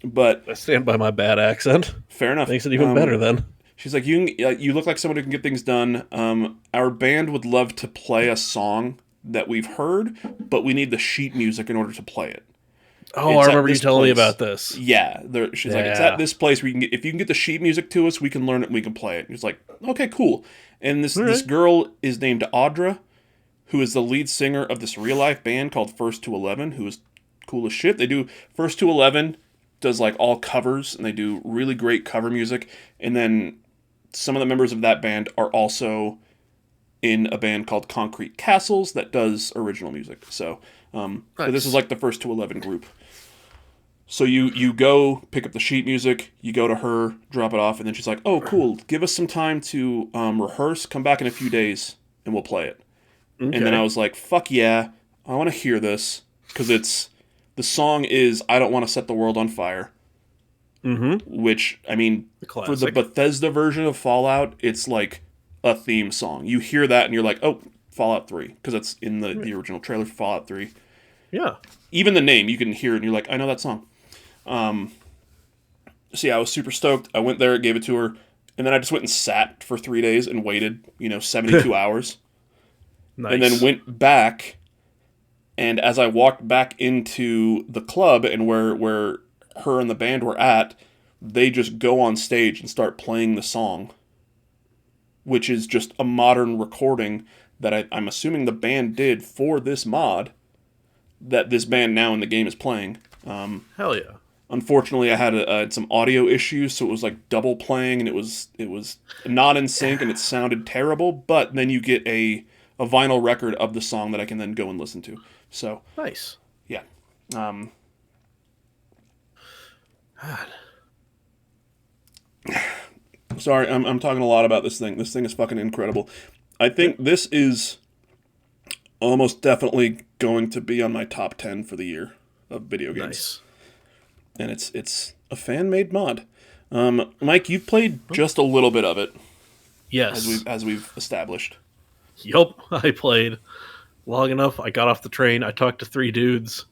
But I stand by my bad accent. Fair enough. Makes it even better then. She's like, you look like someone who can get things done. Our band would love to play a song that we've heard, but we need the sheet music in order to play it. Oh, I remember you telling me about this. Yeah, she's like, it's at this place where if you can get the sheet music to us, we can learn it and we can play it. And he's like, okay, cool. And this girl is named Audra, who is the lead singer of this real life band called First to 11, who is cool as shit. They do First to 11 does like all covers, and they do really great cover music. And then some of the members of that band are also in a band called Concrete Castles that does original music. So, nice. So this is like the First to 11 group. So you go pick up the sheet music, you go to her, drop it off, and then she's like, oh, cool, give us some time to rehearse, come back in a few days, and we'll play it. Okay. And then I was like, fuck yeah, I want to hear this, because the song is I Don't Want to Set the World on Fire. Mm-hmm. Which, I mean, for the Bethesda version of Fallout, it's like a theme song. You hear that and you're like, oh, Fallout 3, because it's in the original trailer for Fallout 3. Yeah. Even the name, you can hear it and you're like, I know that song. So yeah, I was super stoked. I went there, gave it to her, and then I just went and sat for 3 days and waited, 72 hours. Nice. And then went back, and as I walked back into the club and where her and the band were at, they just go on stage and start playing the song, which is just a modern recording that I'm assuming the band did for this mod that this band now in the game is playing. Hell yeah. Unfortunately, I had some audio issues, so it was like double playing, and it was not in sync, and it sounded terrible. But then you get a vinyl record of the song that I can then go and listen to. So nice. Yeah. Sorry, I'm talking a lot about this thing. This thing is fucking incredible. I think this is almost definitely going to be on my top 10 for the year of video games. Nice. And it's a fan-made mod. Mike, you've played just a little bit of it. Yes. As we've established. Yup, I played long enough. I got off the train. I talked to 3 dudes.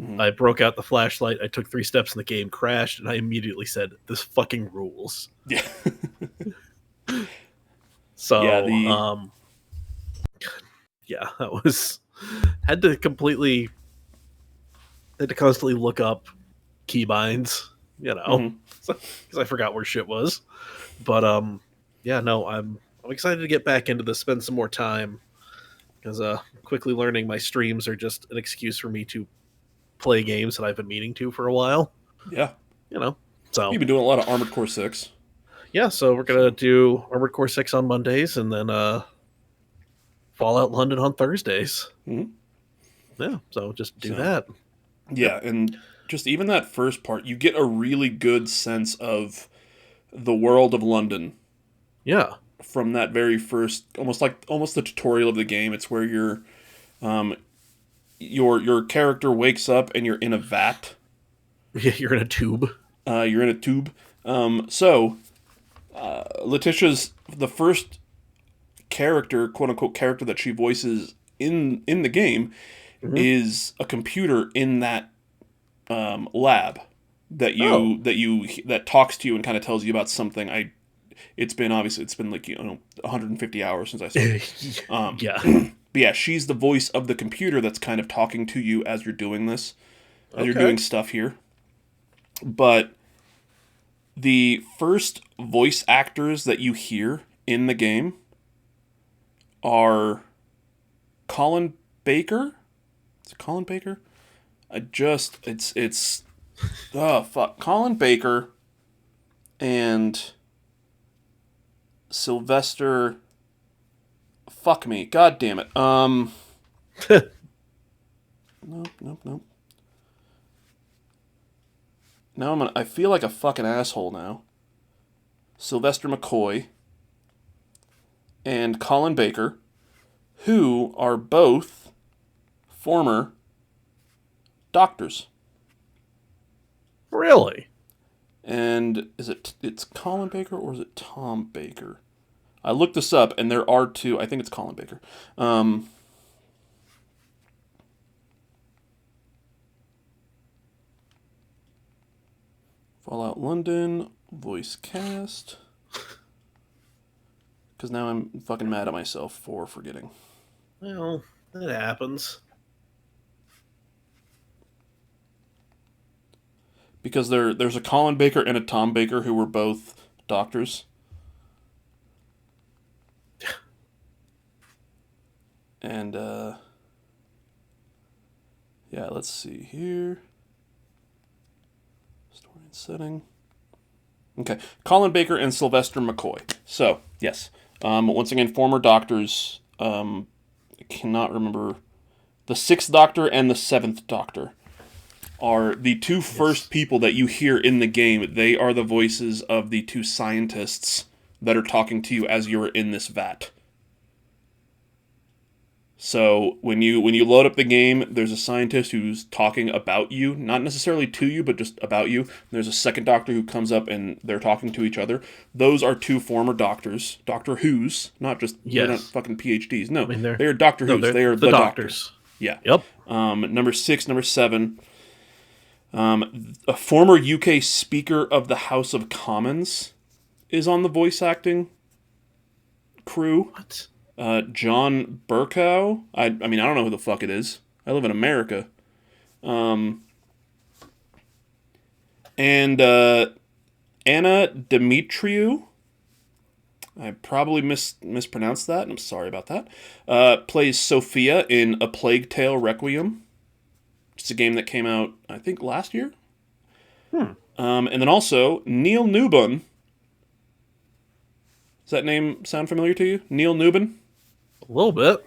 Mm-hmm. I broke out the flashlight. I took 3 steps in the game, crashed, and I immediately said, "This fucking rules." Yeah. So, yeah, that was had to constantly look up keybinds, because I forgot where shit was. But yeah, no, I'm excited to get back into this, spend some more time, because quickly learning my streams are just an excuse for me to play games that I've been meaning to for a while. Yeah. So you've been doing a lot of Armored Core 6. Yeah, so we're going to do Armored Core 6 on Mondays, and then Fallout London on Thursdays. Mm-hmm. Yeah, so just do that. Yeah, and just even that first part, you get a really good sense of the world of London. Yeah. From that very first, almost the tutorial of the game. It's where you're your character wakes up and you're in a vat. Yeah, you're in a tube. You're in a tube. So Letitia's the first character, quote unquote character that she voices in the game is a computer in that lab that talks to you and kind of tells you about something. It's been like 150 hours since I started. Yeah. But yeah, she's the voice of the computer that's kind of talking to you as you're doing this, as you're doing stuff here. But the first voice actors that you hear in the game are Colin Baker. Is it Colin Baker? Oh fuck, Colin Baker and Sylvester. Fuck me, god damn it. Nope. Now I feel like a fucking asshole now. Sylvester McCoy and Colin Baker, who are both former doctors. Really? And it's Colin Baker or is it Tom Baker? I looked this up and there are two. I think it's Colin Baker. Fallout London, voice cast. Because now I'm fucking mad at myself for forgetting. Well, that happens. Because there's a Colin Baker and a Tom Baker who were both doctors. And, yeah, let's see here. Story and setting. Okay, Colin Baker and Sylvester McCoy. So, yes. Once again, former doctors. I cannot remember. The 6th Doctor and the 7th Doctor are the two first people that you hear in the game. They are the voices of the 2 scientists that are talking to you as you're in this vat. So when you load up the game, there's a scientist who's talking about you, not necessarily to you, but just about you. There's a 2nd Doctor who comes up and they're talking to each other. Those are 2 former doctors, Doctor Who's, not just they're not fucking PhDs. No, they're Doctor Who's. They are the doctors. Yeah. Yep. Number 6, number 7. A former UK Speaker of the House of Commons is on the voice acting crew. What? John Burkow. I mean, I don't know who the fuck it is. I live in America. And Anna Dimitriou. I probably mispronounced that, and I'm sorry about that. Plays Sophia in A Plague Tale Requiem. It's a game that came out, I think, last year. And then also, Neil Newbon. Does that name sound familiar to you? Neil Newbon? A little bit.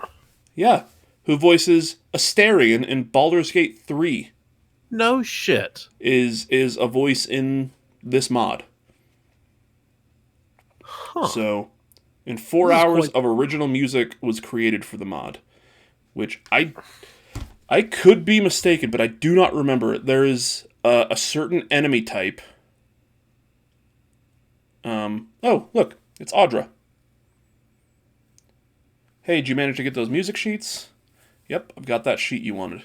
Yeah. Who voices Astarion in Baldur's Gate 3. No shit. Is a voice in this mod. Huh. So, in 4 hours of original music was created for the mod. Which I could be mistaken, but I do not remember. There is a certain enemy type. Oh, look. It's Audra. Hey, did you manage to get those music sheets? Yep, I've got that sheet you wanted.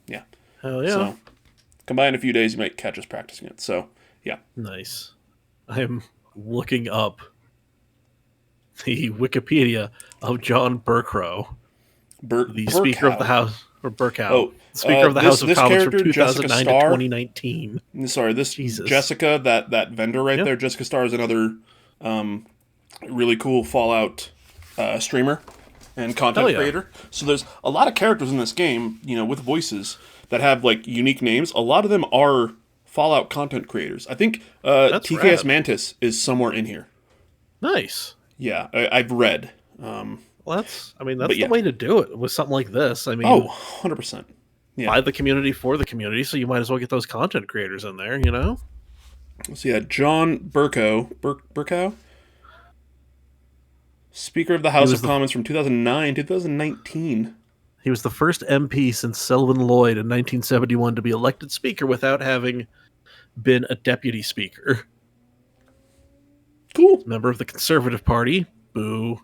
Yeah. Hell yeah. So, come by in a few days, you might catch us practicing it. So, yeah. Nice. I'm looking up the Wikipedia of John Burkrow, the Speaker of the House, or Burkow. Oh, Speaker of the House of Commons from 2009 to Starr, 2019. Sorry, this Jesus. Jessica, that vendor right there, Jessica Starr is another really cool Fallout streamer and content creator. So there's a lot of characters in this game, with voices that have like unique names. A lot of them are Fallout content creators. I think TKS rad. Mantis is somewhere in here. Nice. Yeah, I've read. Well, that's the way to do it with something like this. I mean, 100%. Yeah. By the community for the community, so you might as well get those content creators in there, So yeah, John Burkow, Speaker of the House of Commons from 2009 2019. He was the first MP since Sullivan Lloyd in 1971 to be elected speaker without having been a deputy speaker. Cool. Member of the Conservative Party. Boo.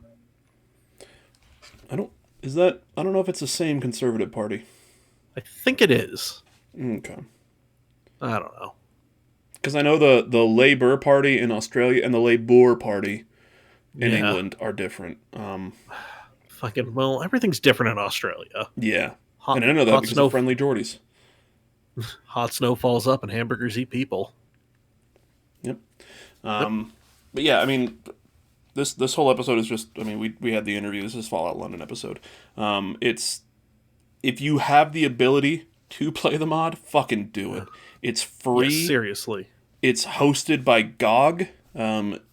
I don't know if it's the same Conservative Party. I think it is. Okay. I don't know. Because I know the Labour Party in Australia and the Labour Party in England are different. Well, everything's different in Australia. Yeah. And I know that because of Friendly Geordies. Hot snow falls up and hamburgers eat people. Yep. But yeah, I mean, this whole episode is just, I mean, we had the interview. This is Fallout London episode. It's, if you have the ability to play the mod, fucking do it. It's free. Yes, seriously. It's hosted by GOG,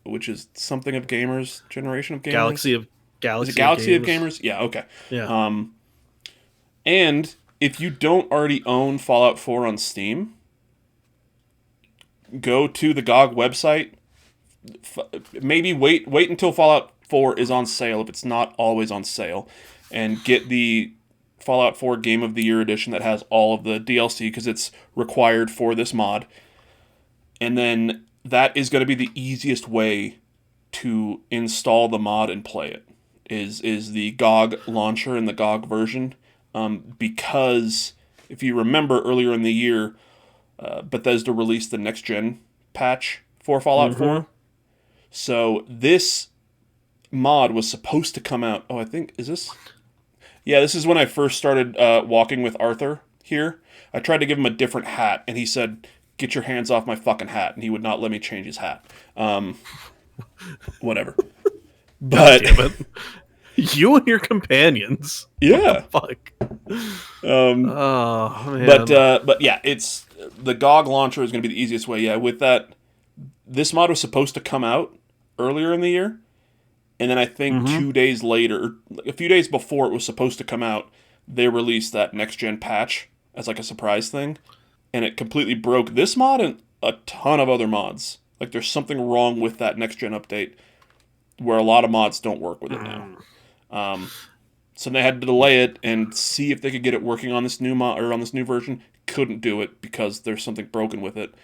which is something of gamers, generation of gamers. Galaxy of Gamers? Yeah, okay. Yeah. And if you don't already own Fallout 4 on Steam, go to the GOG website. Maybe wait until Fallout 4 is on sale, if it's not always on sale, and get the Fallout 4 Game of the Year edition that has all of the DLC, because it's required for this mod. And then that is going to be the easiest way to install the mod and play it, is the GOG launcher and the GOG version. Because if you remember earlier in the year, Bethesda released the next-gen patch for Fallout 4. So this mod was supposed to come out. Oh, I think, is this? Yeah, this is when I first started walking with Arthur here. I tried to give him a different hat, and he said, "Get your hands off my fucking hat," and he would not let me change his hat. Whatever. But God damn it. You and your companions. Yeah. What the fuck. Oh man. But yeah, it's the GOG launcher is going to be the easiest way. Yeah, with that, this mod was supposed to come out earlier in the year, and then I think 2 days later, a few days before it was supposed to come out, they released that next gen patch as like a surprise thing, and it completely broke this mod and a ton of other mods. Like there's something wrong with that next gen update where a lot of mods don't work with it now. So they had to delay it and see if they could get it working on this new mod or on this new version. Couldn't do it because there's something broken with it.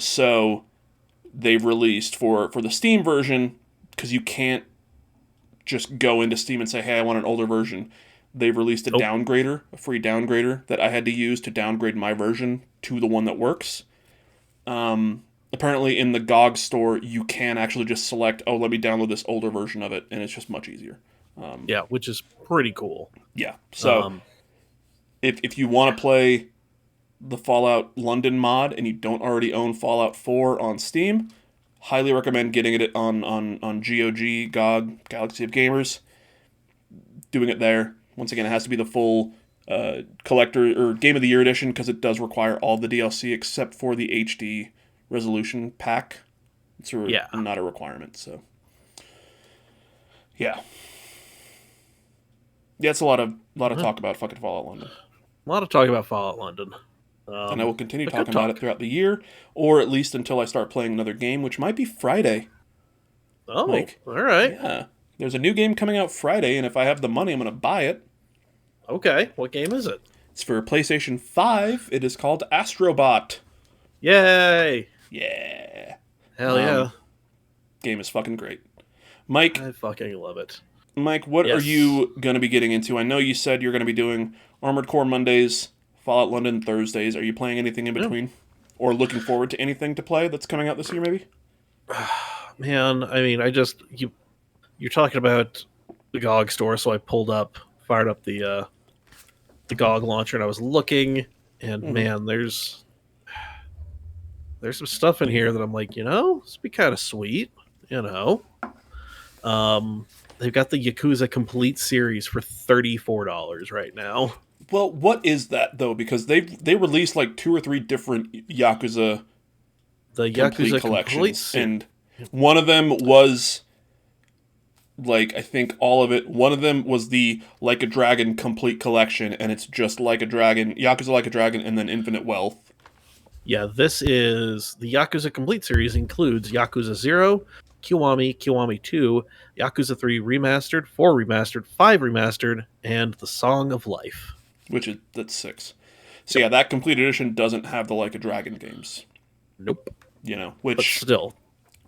So they've released for the Steam version, because you can't just go into Steam and say, "Hey, I want an older version." They've released a downgrader, a free downgrader that I had to use to downgrade my version to the one that works. Apparently in the GOG store, you can actually just select, "Oh, let me download this older version of it," and it's just much easier. Yeah, which is pretty cool. Yeah, so if you want to play the Fallout London mod and you don't already own Fallout 4 on Steam, highly recommend getting it on GOG, Galaxy of Gamers, doing it there. Once again, it has to be the full collector or Game of the Year edition, because it does require all the DLC except for the HD resolution pack. It's not a requirement, so yeah. Yeah, it's a lot of talk about fucking Fallout London. A lot of talk about Fallout London. And I will continue talking about it throughout the year, or at least until I start playing another game, which might be Friday. Oh, Mike. All right. Yeah. There's a new game coming out Friday, and if I have the money, I'm going to buy it. Okay. What game is it? It's for PlayStation 5. It is called Astrobot. Yay! Yeah. Hell yeah. Game is fucking great. Mike. I fucking love it. Mike, what are you going to be getting into? I know you said you're going to be doing Armored Core Mondays, Fallout London Thursdays. Are you playing anything in between? Or looking forward to anything to play that's coming out this year, maybe? Man, I mean, you're talking about the GOG store, so I fired up the GOG launcher, and I was looking, and man, there's some stuff in here that I'm like, this would be kind of sweet, They've got the Yakuza Complete series for $34 right now. Well, what is that though? Because they released like 2 or 3 different Yakuza Yakuza collections, and one of them was like, I think all of it. One of them was the Like a Dragon Complete Collection, and it's just Like a Dragon, Yakuza Like a Dragon, and then Infinite Wealth. Yeah, this is the Yakuza Complete series includes Yakuza 0, Kiwami, Kiwami 2, Yakuza 3 Remastered, 4 Remastered, 5 Remastered, and The Song of Life. That's 6. So yeah, that complete edition doesn't have the Like a Dragon games. Nope. Which but still,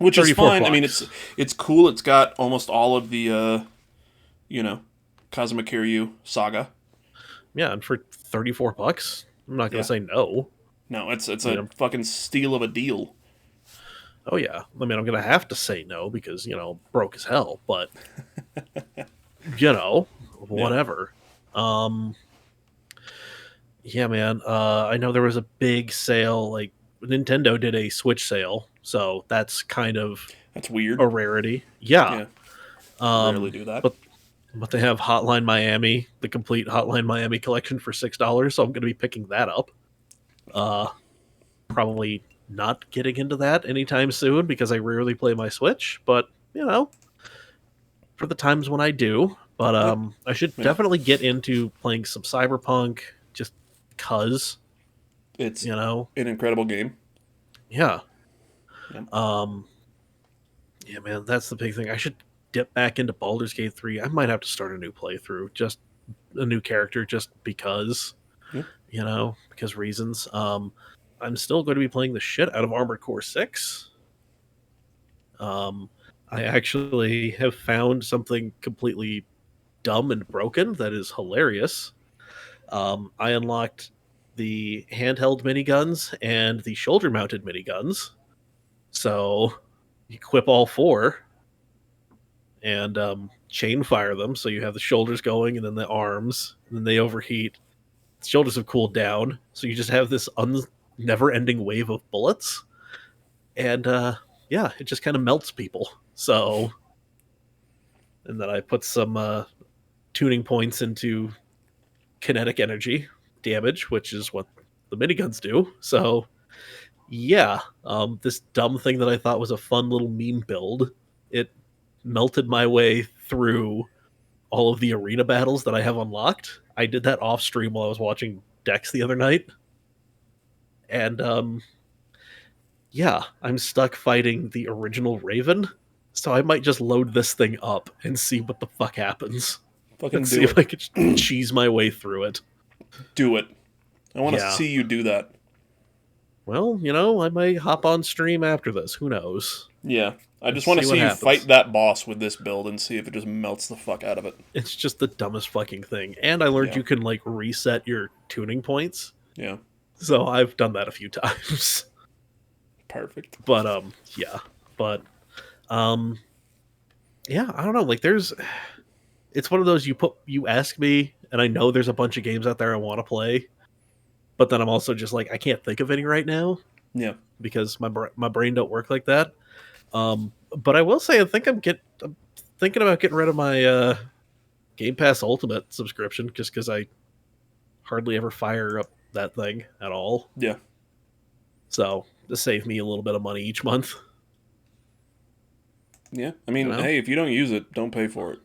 is fine. bucks. I mean, it's cool. It's got almost all of the Kazuma Kiryu saga. Yeah, and for $34, I'm not going to say no. No, it's a fucking steal of a deal. Oh yeah, I mean, I'm going to have to say no because broke as hell, but whatever. Yeah, man. I know there was a big sale. Like Nintendo did a Switch sale, so that's weird. A rarity. Yeah. Rarely do that. But they have Hotline Miami, the complete Hotline Miami collection for $6, so I'm going to be picking that up. Probably not getting into that anytime soon because I rarely play my Switch, but for the times when I do. But I should definitely get into playing some Cyberpunk just because it's an incredible game. Yeah. Yeah, man, that's the big thing. I should dip back into Baldur's Gate 3. I might have to start a new playthrough, just a new character, just because, because reasons. I'm still going to be playing the shit out of Armored Core 6. I actually have found something completely dumb and broken that is hilarious. I unlocked the handheld miniguns and the shoulder-mounted miniguns. So equip all 4 and chain fire them, so you have the shoulders going and then the arms, and then they overheat. The shoulders have cooled down, so you just have this never-ending wave of bullets, and it just kind of melts people. So, and then I put some tuning points into kinetic energy damage, which is what the miniguns do. So, yeah, this dumb thing that I thought was a fun little meme build, it melted my way through all of the arena battles that I have unlocked. I did that off stream while I was watching Dex the other night. And I'm stuck fighting the original Raven. So I might just load this thing up and see what the fuck happens. See if I could cheese my way through it. Do it. I want to see you do that. Well, I might hop on stream after this. Who knows? Yeah. I just want to see you fight that boss with this build and see if it just melts the fuck out of it. It's just the dumbest fucking thing. And I learned you can, reset your tuning points. Yeah. So I've done that a few times. Perfect. But, I don't know. It's one of those you ask me, and I know there's a bunch of games out there I want to play. But then I'm also just I can't think of any right now. Yeah. Because my brain don't work like that. But I will say, I'm thinking about getting rid of my Game Pass Ultimate subscription just because I hardly ever fire up that thing at all. Yeah. So to save me a little bit of money each month. Yeah, I mean, hey, if you don't use it, don't pay for it.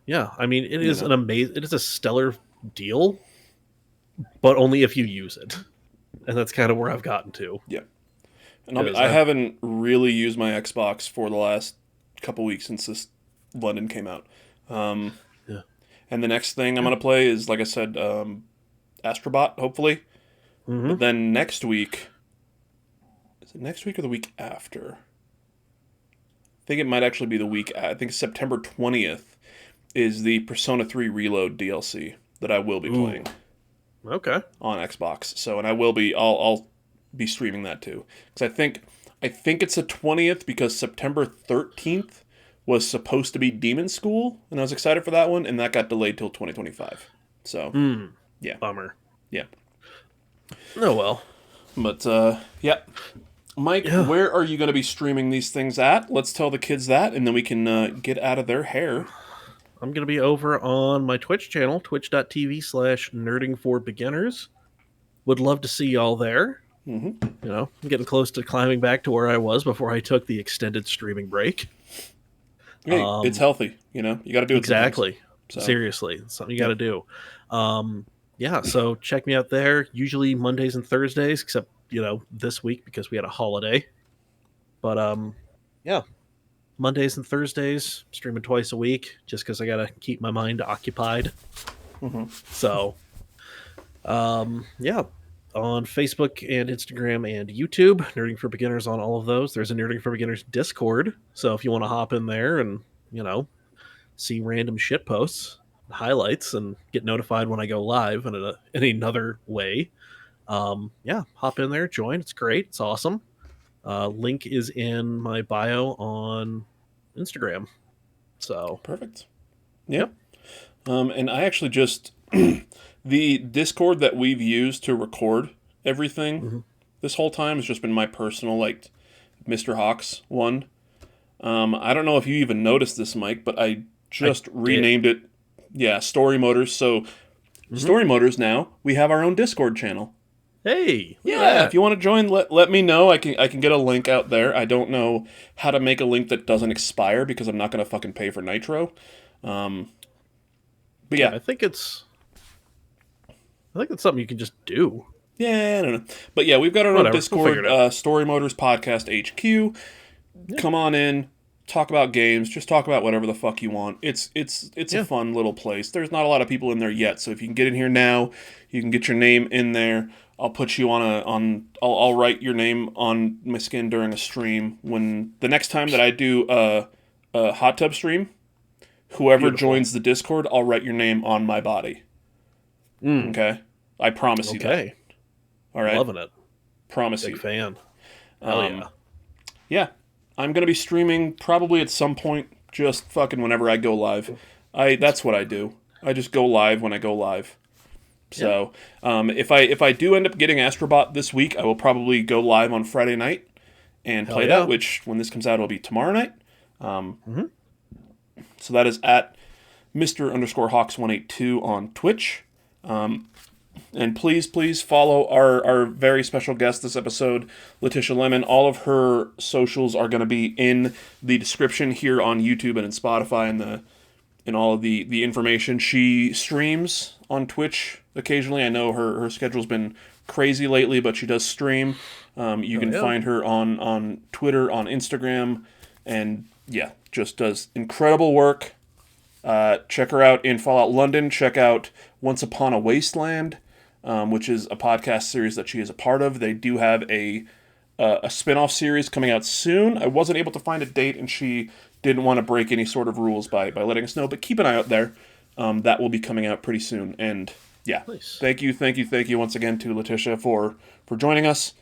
Yeah, I mean, it is a stellar deal, but only if you use it, and that's kind of where I've gotten to. Yeah. And I haven't really used my Xbox for the last couple weeks since this London came out. And the next thing I'm going to play is, like I said, Astrobot, hopefully. Mm-hmm. But then next week... Is it next week or the week after? I think it might actually be the week... I think September 20th is the Persona 3 Reload DLC that I will be playing. Okay. On Xbox. So, and I will be... I'll be streaming that too, because I think it's the 20th because September 13th was supposed to be Demon School, and I was excited for that one, and that got delayed till 2025. So yeah, bummer. Yeah. Oh well. But Mike, where are you going to be streaming these things at? Let's tell the kids that, and then we can get out of their hair. I'm going to be over on my Twitch channel, twitch.tv/nerdingforbeginners. Would love to see y'all there. Mm-hmm. I'm getting close to climbing back to where I was before I took the extended streaming break. Hey, it's healthy. You got to do it. Exactly. So. Seriously, it's something you got to do. So check me out there. Usually Mondays and Thursdays, except this week because we had a holiday. But Mondays and Thursdays, streaming twice a week, just because I gotta keep my mind occupied. Mm-hmm. So, yeah, on Facebook and Instagram and YouTube, Nerding for Beginners on all of those. There's a Nerding for Beginners Discord, so if you want to hop in there and see random shit posts, highlights, and get notified when I go live in another way, yeah, hop in there, join. It's great. It's awesome. Link is in my bio on Instagram. So perfect. Yep. And I actually just the Discord that we've used to record everything this whole time has just been my personal, like, Mr. Hawks one. I don't know if you even noticed this, Mike, but I just renamed it. Yeah, Story Motors. So Story Motors now, we have our own Discord channel. Hey, yeah, if you want to join, let me know. I can get a link out there. I don't know how to make a link that doesn't expire because I'm not going to fucking pay for Nitro. But yeah, I think it's something you can just do. Yeah, I don't know. But yeah, we've got our own Discord, Story Motors Podcast HQ. Yeah. Come on in, talk about games, just talk about whatever the fuck you want. It's a fun little place. There's not a lot of people in there yet, so if you can get in here now, you can get your name in there. I'll put you I'll write your name on my skin during a stream. When the next time that I do a hot tub stream, whoever joins the Discord, I'll write your name on my body. Okay? I promise you that. All right? Loving it. Promise you. Big fan. Hell yeah. Yeah. I'm going to be streaming probably at some point, just fucking whenever I go live. That's what I do. I just go live when I go live. So, if I do end up getting Astrobot this week, I will probably go live on Friday night and play that, which, when this comes out, will be tomorrow night. So that is at Mr_Hawks182 on Twitch. And please follow our very special guest this episode, Letitia Lemon. All of her socials are going to be in the description here on YouTube and in Spotify and all of the information. She streams on Twitch occasionally. I know her schedule's been crazy lately, but she does stream. You can find her on Twitter, on Instagram, and yeah, just does incredible work. Check her out in Fallout London. Check out Once Upon a Wasteland, which is a podcast series that she is a part of. They do have a spin-off series coming out soon. I wasn't able to find a date, and she didn't want to break any sort of rules by letting us know, but keep an eye out there. That will be coming out pretty soon. And yeah, nice. Thank you once again to Letitia for joining us.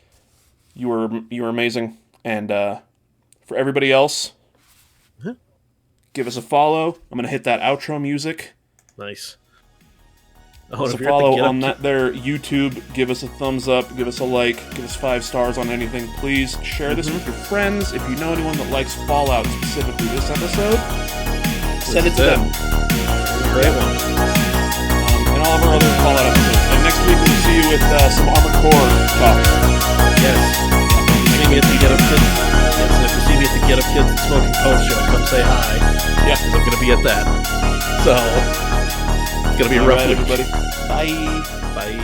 You were amazing. And for everybody else, give us a follow. I'm going to hit that outro music. Nice. Give us a follow on that there YouTube. Give us a thumbs up. Give us a like. Give us 5 stars on anything. Please share this with your friends. If you know anyone that likes Fallout, specifically this episode, send it to them. Great one. And all of our other Fallout episodes. And next week we'll see you with some Armored Core talk. Yes. See me at the Get Up Kids. Yes, and if you see me at the Get Up Kids and Smoking Cold show, come say hi. Yeah, because I'm going to be at that. So, it's going to be a rough week. Everybody. Bye. Bye.